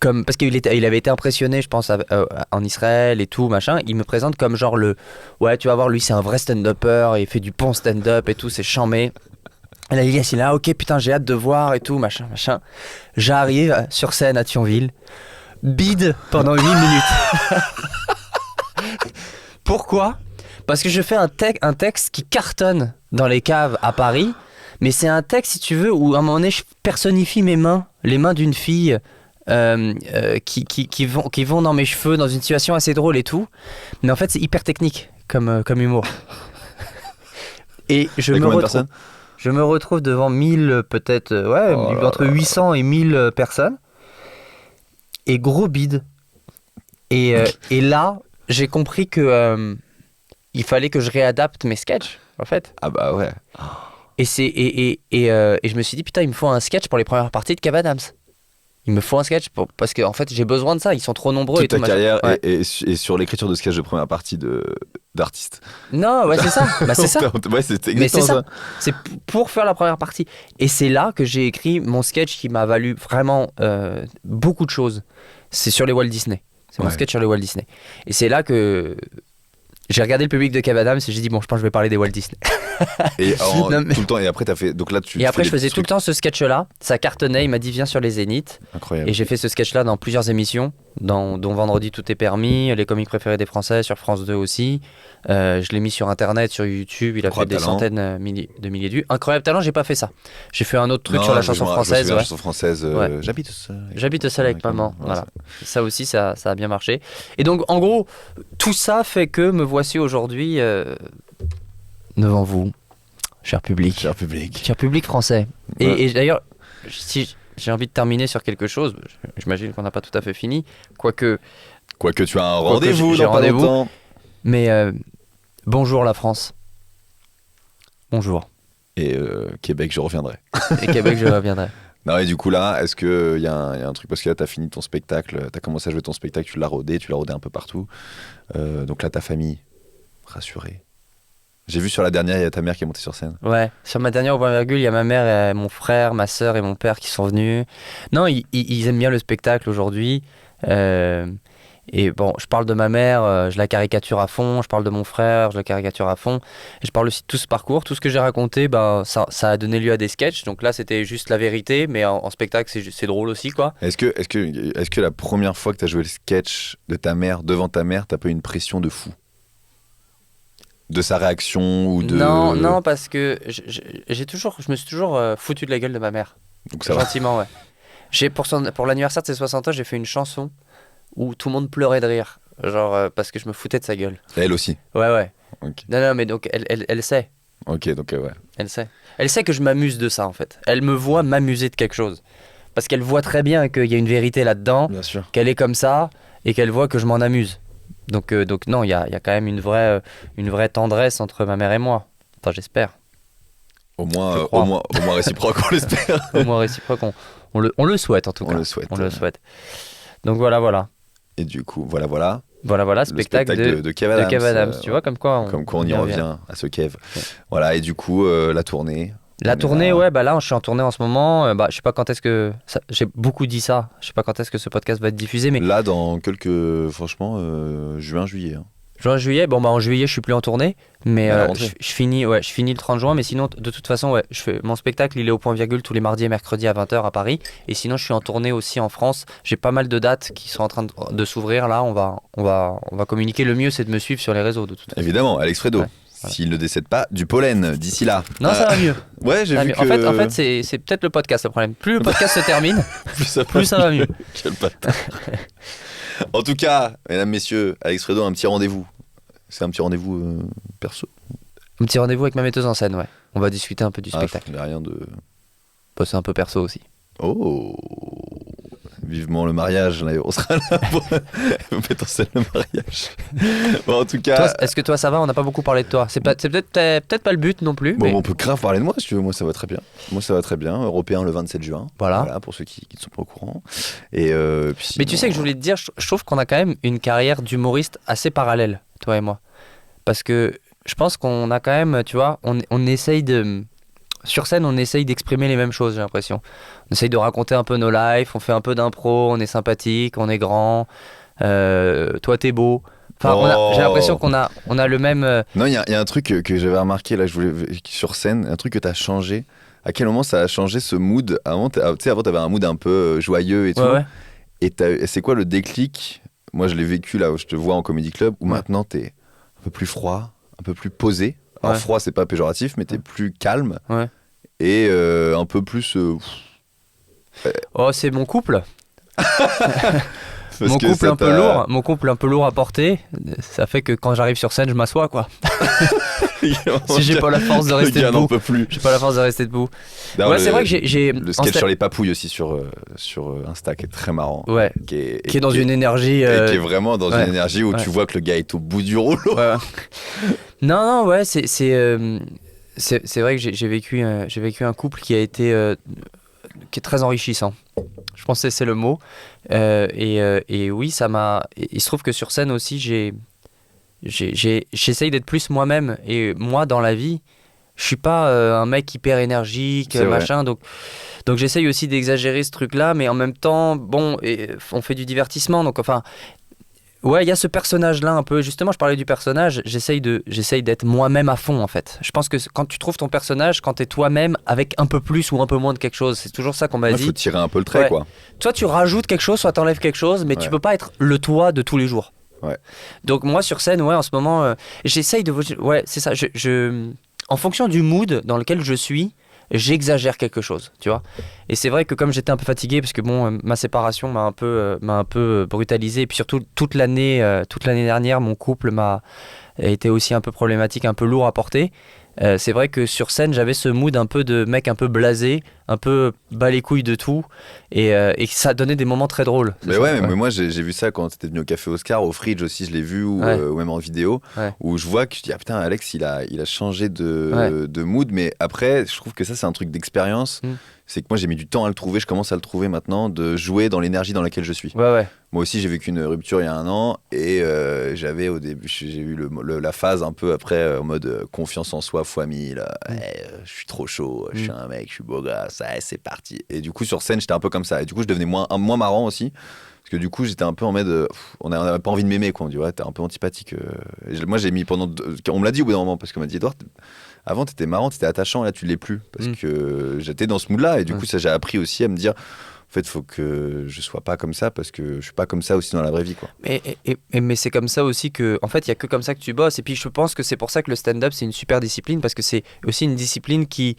S3: parce qu'il avait été impressionné, je pense, en Israël et tout, machin. Il me présente comme genre ouais, tu vas voir, lui, c'est un vrai stand-upper. Il fait du bon stand-up et tout, c'est chambé. Et là, Ilyes, il est là, ok, putain, j'ai hâte de voir et tout, machin. J'arrive sur scène à Thionville, bide pendant 8 minutes. Pourquoi? Parce que je fais un texte qui cartonne dans les caves à Paris, mais c'est un texte, si tu veux, où à un moment donné, je personnifie mes mains, les mains d'une fille qui vont dans mes cheveux, dans une situation assez drôle et tout. Mais en fait, c'est hyper technique comme humour. Et je
S1: Avec
S3: me
S1: combien de
S3: retrouve...
S1: personnes?
S3: Je me retrouve devant 1000, peut-être, ouais,
S1: Oh là
S3: entre 800 et 1000 personnes. Et gros bide. Et là, j'ai compris que il fallait que je réadapte mes sketchs, en fait.
S1: Ah bah ouais.
S3: Et je me suis dit, putain, il me faut un sketch pour les premières parties de Kev Adams. Il me faut un sketch parce que en fait, j'ai besoin de ça. Ils sont trop nombreux.
S1: Toute
S3: et tout,
S1: ta
S3: machin.
S1: carrière
S3: Ouais.
S1: et sur l'écriture de sketch de première partie d'artiste.
S3: Non, ouais, c'est ça. Bah, c'est ça.
S1: Ouais, c'est
S3: Mais c'est
S1: exactement
S3: ça.
S1: ça.
S3: C'est pour faire la première partie. Et c'est là que j'ai écrit mon sketch qui m'a valu vraiment beaucoup de choses. C'est sur les Walt Disney. C'est mon
S1: Ouais.
S3: sketch sur les Walt Disney. Et c'est là que j'ai regardé le public de Kev Adams et j'ai dit, bon, je pense que je vais parler des Walt Disney.
S1: Et
S3: Non, mais-
S1: tout le temps. Et après, t'as fait. Donc là, tu.
S3: Et après,
S1: fais
S3: je
S1: des
S3: faisais
S1: petits
S3: tout le temps ce sketch-là. Ça cartonnait. Il m'a dit, viens sur les Zéniths.
S1: trucs. Incroyable.
S3: Et j'ai fait ce sketch-là dans plusieurs émissions. dont Vendredi tout est permis, les comiques préférés des Français sur France 2 aussi. Je l'ai mis sur Internet, sur YouTube, il a fait
S1: Incroyable
S3: des
S1: Talent.
S3: centaines de milliers de vues. Incroyable Talent, j'ai pas fait ça. J'ai fait un autre truc
S1: Non,
S3: sur la
S1: je
S3: chanson
S1: me souviens,
S3: française.
S1: la
S3: Ouais.
S1: chanson française.
S3: Ouais.
S1: J'habite seul.
S3: J'habite seul avec maman.
S1: Ouais,
S3: Voilà. Ça aussi, ça a bien marché. Et donc, en gros, tout ça fait que me voici aujourd'hui devant vous, cher public.
S1: Cher public.
S3: Cher public français.
S1: Ouais.
S3: Et d'ailleurs, si j'ai envie de terminer sur quelque chose, j'imagine qu'on n'a pas tout à fait fini, quoique,
S1: Quoique tu as un
S3: Quoique
S1: rendez-vous
S3: j'ai
S1: dans pas
S3: rendez-vous.
S1: longtemps.
S3: mais bonjour la France. Bonjour.
S1: Et Québec, je reviendrai.
S3: Et Québec, je reviendrai.
S1: Non, et du coup, là, est-ce qu'il y a un truc? Parce que là, tu as fini ton spectacle, tu as commencé à jouer ton spectacle, tu l'as rodé un peu partout. Donc là, ta famille, rassurée. J'ai vu sur la dernière, il y a ta mère qui est montée sur scène.
S3: Ouais, sur ma dernière au point virgule, il y a ma mère, et mon frère, ma sœur et mon père qui sont venus. Non, ils aiment bien le spectacle aujourd'hui. Et bon, je parle de ma mère, je la caricature à fond. Je parle de mon frère, je la caricature à fond. Et je parle aussi de tout ce parcours. Tout ce que j'ai raconté, ben, ça a donné lieu à des sketchs. Donc là, c'était juste la vérité, mais en spectacle, c'est drôle aussi, quoi.
S1: Est-ce que la première fois que tu as joué le sketch de ta mère devant ta mère, t'as pas eu une pression de fou? De sa réaction ou de...
S3: Non, parce que je me suis toujours foutu de la gueule de ma mère.
S1: Donc ça va.
S3: Gentiment, ouais. Pour l'anniversaire de ses 60 ans, j'ai fait une chanson où tout le monde pleurait de rire. Genre, parce que je me foutais de sa gueule.
S1: Elle aussi.
S3: Ouais.
S1: Ok,
S3: Non, mais donc, elle sait.
S1: ok, donc ouais.
S3: Elle sait. Elle sait que je m'amuse de ça, en fait. Elle me voit m'amuser de quelque chose. Parce qu'elle voit très bien qu'il y a une vérité là-dedans,
S1: Bien sûr.
S3: qu'elle est comme ça, et qu'elle voit que je m'en amuse. Donc non, il y a quand même une vraie tendresse entre ma mère et moi. Enfin, j'espère.
S1: Au
S3: Je
S1: moins,
S3: crois.
S1: au moins réciproque, on l'espère.
S3: Au moins réciproque, on le souhaite en tout
S1: On
S3: cas.
S1: le souhaite.
S3: On le souhaite. Donc voilà.
S1: Et du coup, voilà.
S3: Voilà,
S1: Le
S3: spectacle
S1: de Kev Adams.
S3: de Kev Adams. Tu vois, comme quoi
S1: On y revient à ce Kev. Voilà, et du coup, la tournée.
S3: La
S1: On est
S3: tournée,
S1: là.
S3: ouais, bah là, je suis en tournée en ce moment. Je sais pas quand est-ce que. J'ai beaucoup dit ça. Je sais pas quand est-ce que ce podcast va être diffusé, mais
S1: Là, dans quelques. Franchement, juin, juillet. Hein.
S3: juin, juillet. Bon, bah en juillet, je suis plus en tournée. Mais
S1: À la rentrée.
S3: je finis le 30 juin. Mais sinon, de toute façon, ouais, mon spectacle, il est au point virgule tous les mardis et mercredis à 20h à Paris. Et sinon, je suis en tournée aussi en France. J'ai pas mal de dates qui sont en train de s'ouvrir. Là, on va communiquer. Le mieux, c'est de me suivre sur les réseaux, de toute façon.
S1: Évidemment, Alex Fredo.
S3: Ouais, voilà.
S1: S'il ne décède pas du pollen d'ici là.
S3: Non, ça va mieux.
S1: Ouais, j'ai
S3: Ça va
S1: vu
S3: mieux.
S1: que.
S3: En fait, c'est peut-être le podcast le problème. Plus le podcast se termine, plus ça va mieux.
S1: Quel bâtard. En tout cas, mesdames, messieurs, Alex Fredo, un petit rendez-vous. C'est un petit rendez-vous perso.
S3: Un petit rendez-vous avec ma metteuse en scène, ouais. On va discuter un peu du spectacle.
S1: Mais rien de.
S3: Bah, c'est un peu perso aussi.
S1: Oh, vivement le mariage, là, on sera là pour mettre en scène le mariage. Bon, en tout cas,
S3: Toi, est-ce que toi ça va? On n'a pas beaucoup parlé de toi. C'est peut-être pas le but non plus.
S1: bon,
S3: Mais...
S1: on peut grave parler de moi si tu veux. Moi, ça va très bien. Européen le 27 juin.
S3: Voilà.
S1: Pour ceux qui ne sont pas au courant. Et puis,
S3: Mais tu sais que je voulais te dire, je trouve qu'on a quand même une carrière d'humoriste assez parallèle, toi et moi. Parce que je pense qu'on a quand même, tu vois, on essaye de... Sur scène, on essaye d'exprimer les mêmes choses, j'ai l'impression. On essaye de raconter un peu nos lives, on fait un peu d'impro, on est sympathique, on est grand. Toi, t'es beau. Enfin,
S1: Oh.
S3: j'ai l'impression qu'on a le même...
S1: Non, il y a un truc que j'avais remarqué là, sur scène, un truc que tu as changé. À quel moment ça a changé ce mood? Avant, tu sais, avant, t'avais un mood un peu joyeux et tout.
S3: Ouais.
S1: Et c'est quoi le déclic? Moi, je l'ai vécu là où je te vois en Comedy Club, où maintenant t'es un peu plus froid, un peu plus posé. Alors,
S3: Ouais.
S1: froid, c'est pas péjoratif, mais t'es plus calme.
S3: Ouais.
S1: Et un peu plus.
S3: Oh, c'est mon couple.
S1: Parce
S3: Mon
S1: que
S3: couple
S1: ça
S3: un peu
S1: t'a-
S3: lourd, mon couple un peu lourd à porter, ça fait que quand j'arrive sur scène, je m'assois quoi. Si j'ai pas la force de rester
S1: Le gars n'en
S3: debout.
S1: peut plus.
S3: J'ai pas la force de rester debout.
S1: Non,
S3: Ouais, c'est vrai que j'ai
S1: Le
S3: en
S1: sketch
S3: sta-
S1: sur les papouilles aussi sur Insta qui est très marrant.
S3: ouais,
S1: Qui
S3: qui est dans une énergie
S1: et qui est vraiment dans
S3: ouais.
S1: une énergie où
S3: Ouais.
S1: tu vois que le gars est au bout du rouleau.
S3: ouais. Non, ouais, c'est vrai que j'ai vécu un couple qui a été qui est très enrichissant. Je pense que c'est le mot. Et oui, ça m'a. Il se trouve que sur scène aussi, j'essaye d'être plus moi-même. Et moi, dans la vie, je suis pas un mec hyper énergique,
S1: C'est vrai.
S3: machin. Donc j'essaye aussi d'exagérer ce truc-là, mais en même temps, bon, on fait du divertissement. Donc enfin, Ouais, il y a ce personnage-là un peu. Justement, je parlais du personnage. J'essaye d'être moi-même à fond, en fait. Je pense que quand tu trouves ton personnage, quand t'es toi-même avec un peu plus ou un peu moins de quelque chose, c'est toujours ça qu'on m'a
S1: Il
S3: dit.
S1: faut tirer un peu le trait,
S3: Ouais.
S1: quoi.
S3: Soit tu rajoutes quelque chose, soit t'enlèves quelque chose, mais
S1: Ouais.
S3: tu peux pas être le toi de tous les jours.
S1: Ouais.
S3: Donc moi sur scène, ouais, en ce moment, j'essaye de, ouais, c'est ça. En fonction du mood dans lequel je suis, j'exagère quelque chose, tu vois. Et c'est vrai que comme j'étais un peu fatigué, parce que bon, ma séparation m'a un peu brutalisé, et puis surtout toute l'année dernière, mon couple a été aussi un peu problématique, un peu lourd à porter. C'est vrai que sur scène, j'avais ce mood un peu de mec un peu blasé, un peu bas les couilles de tout, et ça donnait des moments très drôles.
S1: Mais ouais, mais moi j'ai vu ça quand t'étais venu au Café Oscar, au Fridge aussi, je l'ai vu, ou,
S3: Ouais.
S1: ou même en vidéo,
S3: Ouais.
S1: où je vois que je dis, ah putain, Alex, il a changé
S3: Ouais.
S1: de mood, mais après, je trouve que ça, c'est un truc d'expérience. C'est que moi, j'ai mis du temps à le trouver, je commence à le trouver maintenant, de jouer dans l'énergie dans laquelle je suis.
S3: Ouais.
S1: Moi aussi, j'ai vécu une rupture il y a 1 an, et j'avais au début, j'ai eu la phase un peu après, en mode confiance en soi fois 1000, je suis trop chaud, je suis un mec, je suis beau gosse, c'est parti. Et du coup, sur scène, j'étais un peu comme ça, et du coup, je devenais moins marrant aussi. Parce que du coup, j'étais un peu en mode, on n'avait pas envie de m'aimer, quoi. On dit, ouais, t'es un peu antipathique. Moi, j'ai mis pendant. On me l'a dit au bout d'un moment, parce qu'on m'a dit, Edouard, avant, t'étais marrant, t'étais attachant, là, tu l'es plus. Parce que j'étais dans ce mood-là, et du coup, ça, j'ai appris aussi à me dire, en fait, il faut que je sois pas comme ça, parce que je suis pas comme ça aussi dans la vraie vie, quoi.
S3: Mais c'est comme ça aussi que, en fait, il y a que comme ça que tu bosses. Et puis je pense que c'est pour ça que le stand-up c'est une super discipline, parce que c'est aussi une discipline qui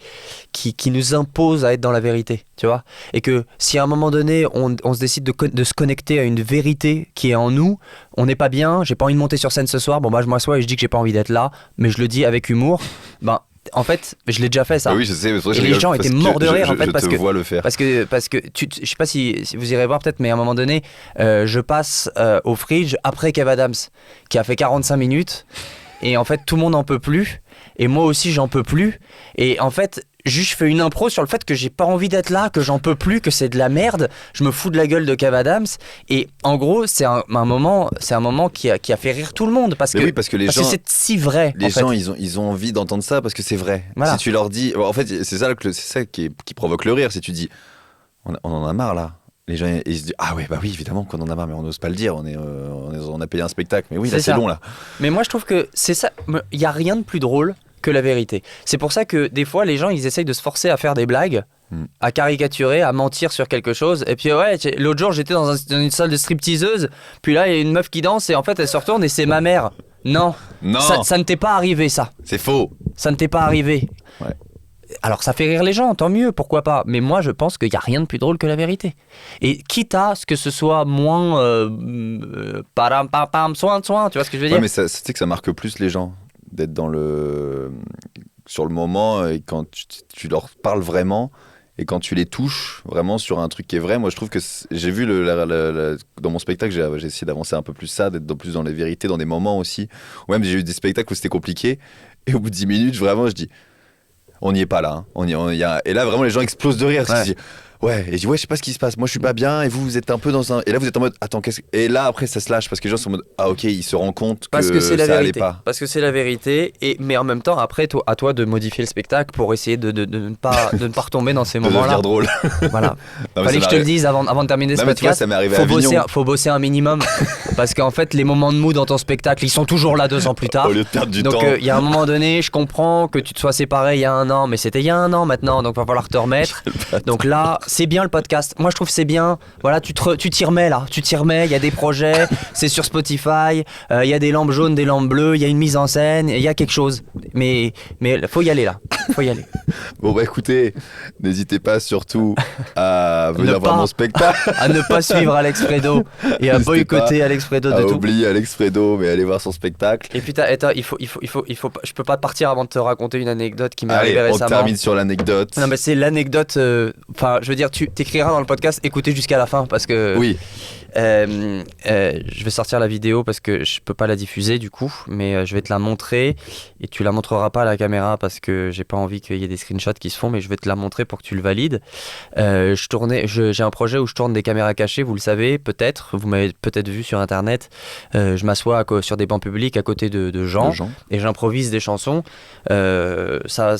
S3: nous impose à être dans la vérité, tu vois. Et que si à un moment donné on se décide de se connecter à une vérité qui est en nous, on n'est pas bien, j'ai pas envie de monter sur scène ce soir, bon bah je m'assois et je dis que j'ai pas envie d'être là, mais je le dis avec humour. Ben en fait, je l'ai déjà fait ça.
S1: Ah oui, je sais, mais
S3: Et les gens étaient morts de rire en fait parce
S1: je
S3: que
S1: te vois le faire.
S3: Parce que je sais pas si vous irez voir peut-être, mais à un moment donné, je passe au Fridge après Kev Adams, qui a fait 45 minutes, et en fait tout le monde n'en peut plus, et moi aussi j'en peux plus, et en fait juste je fais une impro sur le fait que j'ai pas envie d'être là, que j'en peux plus, que c'est de la merde, je me fous de la gueule de Kev Adams, et en gros c'est un moment qui a fait rire tout le monde, parce
S1: Mais
S3: que
S1: oui, parce que les gens.
S3: c'est si vrai.
S1: Les
S3: en fait.
S1: gens, ils ont envie d'entendre ça parce que c'est vrai.
S3: Voilà.
S1: Si tu leur dis. En fait, c'est ça qui provoque le rire. Si tu dis, on en a marre là. Les gens, ils se disent, ah ouais, bah oui, évidemment qu'on en a marre, mais on n'ose pas le dire. On a payé un spectacle. Mais oui, là,
S3: C'est
S1: c'est
S3: ça.
S1: long là.
S3: Mais moi je trouve que c'est ça, il y a rien de plus drôle que la vérité. C'est pour ça que des fois les gens ils essayent de se forcer à faire des blagues, à caricaturer, à mentir sur quelque chose. Et puis ouais, l'autre jour j'étais dans une salle de stripteaseuse, puis là il y a une meuf qui danse et en fait elle se retourne et c'est ma mère. Non,
S1: Non,
S3: ça ne t'est pas arrivé ça.
S1: c'est faux.
S3: Ça ne t'est pas arrivé.
S1: Ouais.
S3: Alors ça fait rire les gens, tant mieux, pourquoi pas. Mais moi je pense qu'il n'y a rien de plus drôle que la vérité. Et quitte à ce que ce soit moins param pam pam soin, tu vois ce que je veux dire.
S1: Ouais, mais ça, tu sais que ça marque plus les gens d'être sur le moment et quand tu leur parles vraiment et quand tu les touches vraiment sur un truc qui est vrai. Moi, je trouve que j'ai vu dans mon spectacle, j'ai essayé d'avancer un peu plus ça, d'être plus dans les vérités, dans des moments aussi. Ou même j'ai eu des spectacles où c'était compliqué et au bout de 10 minutes, vraiment, je dis, on n'y est pas là. Hein. Et là, vraiment, les gens explosent de rire. Parce qu'ils disent, ouais, et je dis, ouais, je sais pas ce qui se passe. Moi, je suis pas bien, et vous êtes un peu dans un. Et là, vous êtes en mode, attends, et là, après, ça se lâche parce que les gens sont en mode, ah, ok, ils se rendent compte
S3: Parce que c'est la
S1: ça allait
S3: vérité.
S1: pas.
S3: Parce que c'est la vérité. Mais en même temps, après, à toi de modifier le spectacle pour essayer de ne pas retomber dans ces
S1: De
S3: moments-là.
S1: devenir drôle.
S3: Voilà.
S1: Non, mais
S3: Fallait
S1: ça
S3: que je te
S1: m'arrive-
S3: le dise avant de terminer ce
S1: Non, mais tu vois,
S3: podcast.
S1: ça m'est arrivé à Avignon.
S3: Faut bosser un minimum. Parce qu'en fait, les moments de mou dans ton spectacle, ils sont toujours là 2 ans plus tard.
S1: Au lieu de perdre du
S3: Donc
S1: temps.
S3: il y a un moment donné, je comprends que tu te sois séparé il y a 1 an, mais c'était il y a 1 an maintenant, donc va falloir te remettre. Donc là, c'est bien le podcast. Moi, je trouve que c'est bien. Voilà, tu t'y remets là. Tu t'y remets. Il y a des projets. C'est sur Spotify. Il y a des lampes jaunes, des lampes bleues. Il y a une mise en scène. Il y a quelque chose. Mais faut y aller là. Faut y aller.
S1: Bon, bah écoutez, n'hésitez pas surtout à venir
S3: Ne
S1: voir
S3: pas-
S1: mon spectacle.
S3: À ne pas suivre Alex Fredo et à
S1: N'hésitez
S3: boycotter
S1: pas
S3: Alex Fredo
S1: à
S3: de tout.
S1: oublier Alex Fredo, mais allez voir son spectacle.
S3: Et puis attends, je peux pas partir avant de te raconter une anecdote qui m'est
S1: Allez,
S3: arrivée
S1: on
S3: récemment.
S1: termine sur l'anecdote.
S3: Non mais c'est l'anecdote. Enfin, je veux dire, tu t'écriras dans le podcast, écoutez jusqu'à la fin parce que.
S1: Oui,
S3: Je vais sortir la vidéo parce que je peux pas la diffuser du coup, mais je vais te la montrer et tu la montreras pas à la caméra parce que j'ai pas envie qu'il y ait des screenshots qui se font, mais je vais te la montrer pour que tu le valides. J'ai un projet où je tourne des caméras cachées, vous le savez peut-être, vous m'avez peut-être vu sur internet. Je m'assois sur des bancs publics à côté de gens et j'improvise des chansons. Ça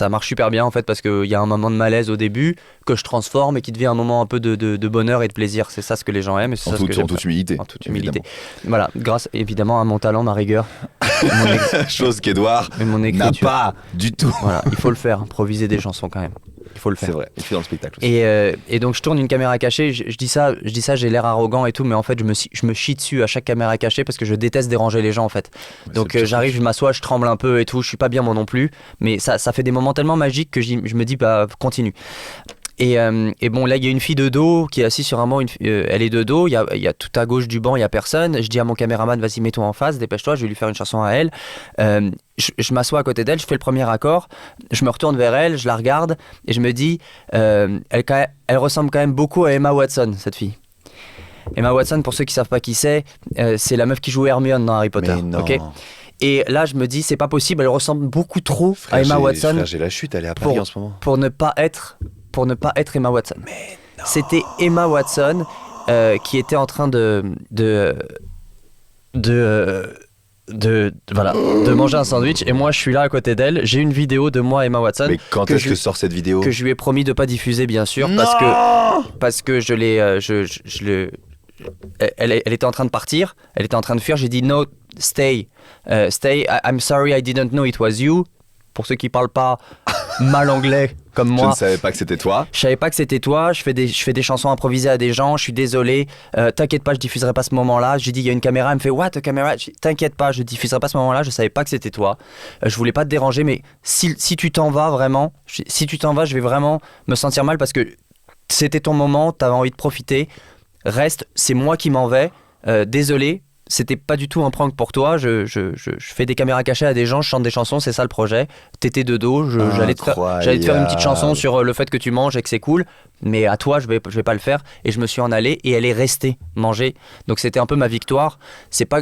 S3: marche super bien en fait, parce qu'il y a un moment de malaise au début que je transforme et qui devient un moment un peu de bonheur et de plaisir. C'est ça ce que les gens aiment. Et c'est ça ce que
S1: En toute humilité.
S3: En toute humilité. Voilà, grâce évidemment à mon talent, ma rigueur.
S1: Chose qu'Edouard n'a pas du tout.
S3: Voilà, il faut le faire, improviser des chansons quand même. Il faut le faire.
S1: C'est vrai, il fait dans le spectacle aussi.
S3: Et donc je tourne une caméra cachée, je dis ça, j'ai l'air arrogant et tout, mais en fait je me chie dessus à chaque caméra cachée parce que je déteste déranger les gens en fait. Donc j'arrive, je m'assois, je tremble un peu et tout, je suis pas bien moi non plus, mais ça fait des moments tellement magiques que je me dis bah continue. Et bon, là il y a une fille de dos qui est assise sur un banc, elle est de dos, il y a tout à gauche du banc, il y a personne. Je dis à mon caméraman, vas-y mets-toi en face, dépêche-toi, je vais lui faire une chanson à elle. Je m'assois à côté d'elle, je fais le premier accord, je me retourne vers elle, je la regarde et je me dis, elle ressemble quand même beaucoup à Emma Watson, cette fille. Emma Watson, pour ceux qui savent pas qui c'est la meuf qui joue Hermione dans Harry Potter.
S1: Mais non.
S3: Okay. Et là, je me dis, c'est pas possible, elle ressemble beaucoup trop à Emma Watson.
S1: Frère, j'ai la chute, elle est à Paris en ce moment.
S3: Pour ne pas être Emma Watson.
S1: Mais non.
S3: C'était Emma Watson qui était en train de manger un sandwich, et moi je suis là à côté d'elle. J'ai une vidéo de moi et Emma Watson.
S1: Mais quand est-ce que sort cette vidéo?
S3: Que je lui ai promis de pas diffuser, bien sûr, parce que je l'ai elle était en train de partir, elle était en train de fuir. J'ai dit no, stay, I'm sorry, I didn't know it was you. Pour ceux qui parlent pas mal anglais comme moi,
S1: je ne savais pas que c'était toi.
S3: Je savais pas que c'était toi. Je fais des chansons improvisées à des gens. Je suis désolé. T'inquiète pas, je diffuserai pas ce moment-là. J'ai dit il y a une caméra. Elle me fait what, a caméra? T'inquiète pas, je diffuserai pas ce moment-là. Je savais pas que c'était toi. Je voulais pas te déranger, mais si tu t'en vas vraiment, je vais vraiment me sentir mal parce que c'était ton moment. T'avais envie de profiter. Reste, c'est moi qui m'en vais. Désolé. C'était pas du tout un prank pour toi. Je fais des caméras cachées à des gens, je chante des chansons, c'est ça le projet. T'étais de dos, j'allais te faire une petite chanson sur le fait que tu manges et que c'est cool, mais à toi je vais pas le faire. Et je me suis en allé et elle est restée manger. Donc c'était un peu ma victoire. C'est pas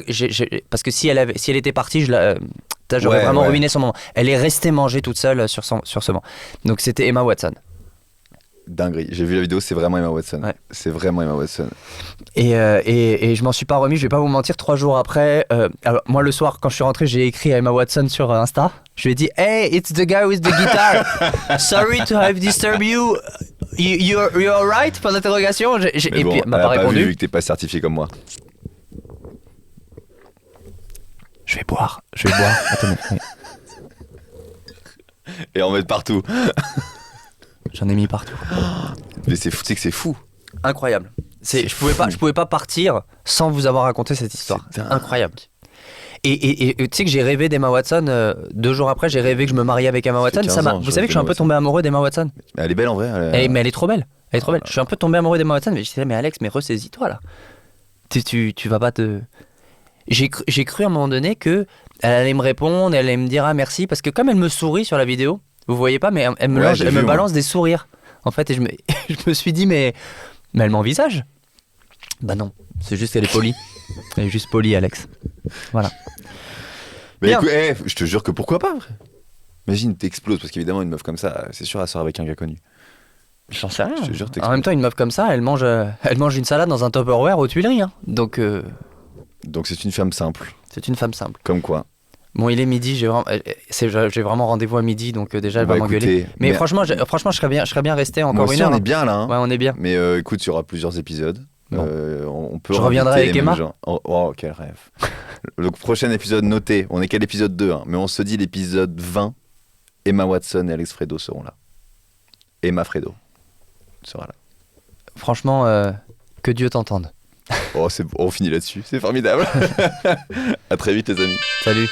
S3: parce que si elle était partie, j'aurais vraiment ruiné son moment. Elle est restée manger toute seule sur ce banc. Donc c'était Emma Watson.
S1: Dinguerie, j'ai vu la vidéo, c'est vraiment Emma Watson.
S3: Ouais.
S1: C'est vraiment Emma Watson.
S3: Et je m'en suis pas remis, je vais pas vous mentir, 3 jours après, alors, moi le soir quand je suis rentré, j'ai écrit à Emma Watson sur Insta. Je lui ai dit hey, it's the guy with the guitar. Sorry to have disturbed you. You're alright? Point d'interrogation. Et puis elle m'a pas répondu.
S1: Vu que t'es pas certifié comme moi.
S3: Je vais boire. Attendez.
S1: Et en mettre partout.
S3: J'en ai mis partout.
S1: Mais c'est fou, tu sais que c'est fou.
S3: Incroyable. Je pouvais pas partir sans vous avoir raconté cette histoire. C'est incroyable. Et tu sais que j'ai rêvé d'Emma Watson 2 jours après, j'ai rêvé que je me mariais avec Emma Watson. Vous savez que je suis un peu tombé amoureux d'Emma Watson.
S1: Mais elle est belle en vrai.
S3: Mais elle est trop belle. Je suis un peu tombé amoureux d'Emma Watson, mais je disais mais Alex, mais ressaisis-toi là. Tu vas pas te. J'ai cru à un moment donné que elle allait me répondre, elle allait me dire ah merci, parce que comme elle me sourit sur la vidéo. Vous voyez pas, mais elle me balance des sourires. En fait, et je me suis dit, mais elle m'envisage? Bah non, c'est juste qu'elle est polie. Elle est juste polie, Alex. Voilà.
S1: Mais écoute, je te jure que pourquoi pas, vrai. Imagine, t'exploses, parce qu'évidemment, une meuf comme ça, c'est sûr, elle sort avec un gars connu.
S3: J'en sais rien.
S1: Je te jure,
S3: en même temps, une meuf comme ça, elle mange une salade dans un Tupperware aux Tuileries. Hein. Donc
S1: c'est une femme simple.
S3: C'est une femme simple.
S1: Comme quoi.
S3: Bon, il est midi, j'ai vraiment rendez-vous à midi, donc déjà elle va m'engueuler. Mais franchement, je serais bien resté encore une heure.
S1: On est bien là. Hein.
S3: Ouais, on est bien.
S1: Mais écoute, il y aura plusieurs épisodes. Bon. On peut.
S3: Je reviendrai avec Emma.
S1: Oh, quel rêve. Le prochain épisode noté. On est qu'à l'épisode 2, hein, mais on se dit l'épisode 20. Emma Watson et Alex Fredo seront là. Emma Fredo sera là.
S3: Franchement, que Dieu t'entende.
S1: Oh, on finit là-dessus. C'est formidable. À très vite, les amis.
S3: Salut.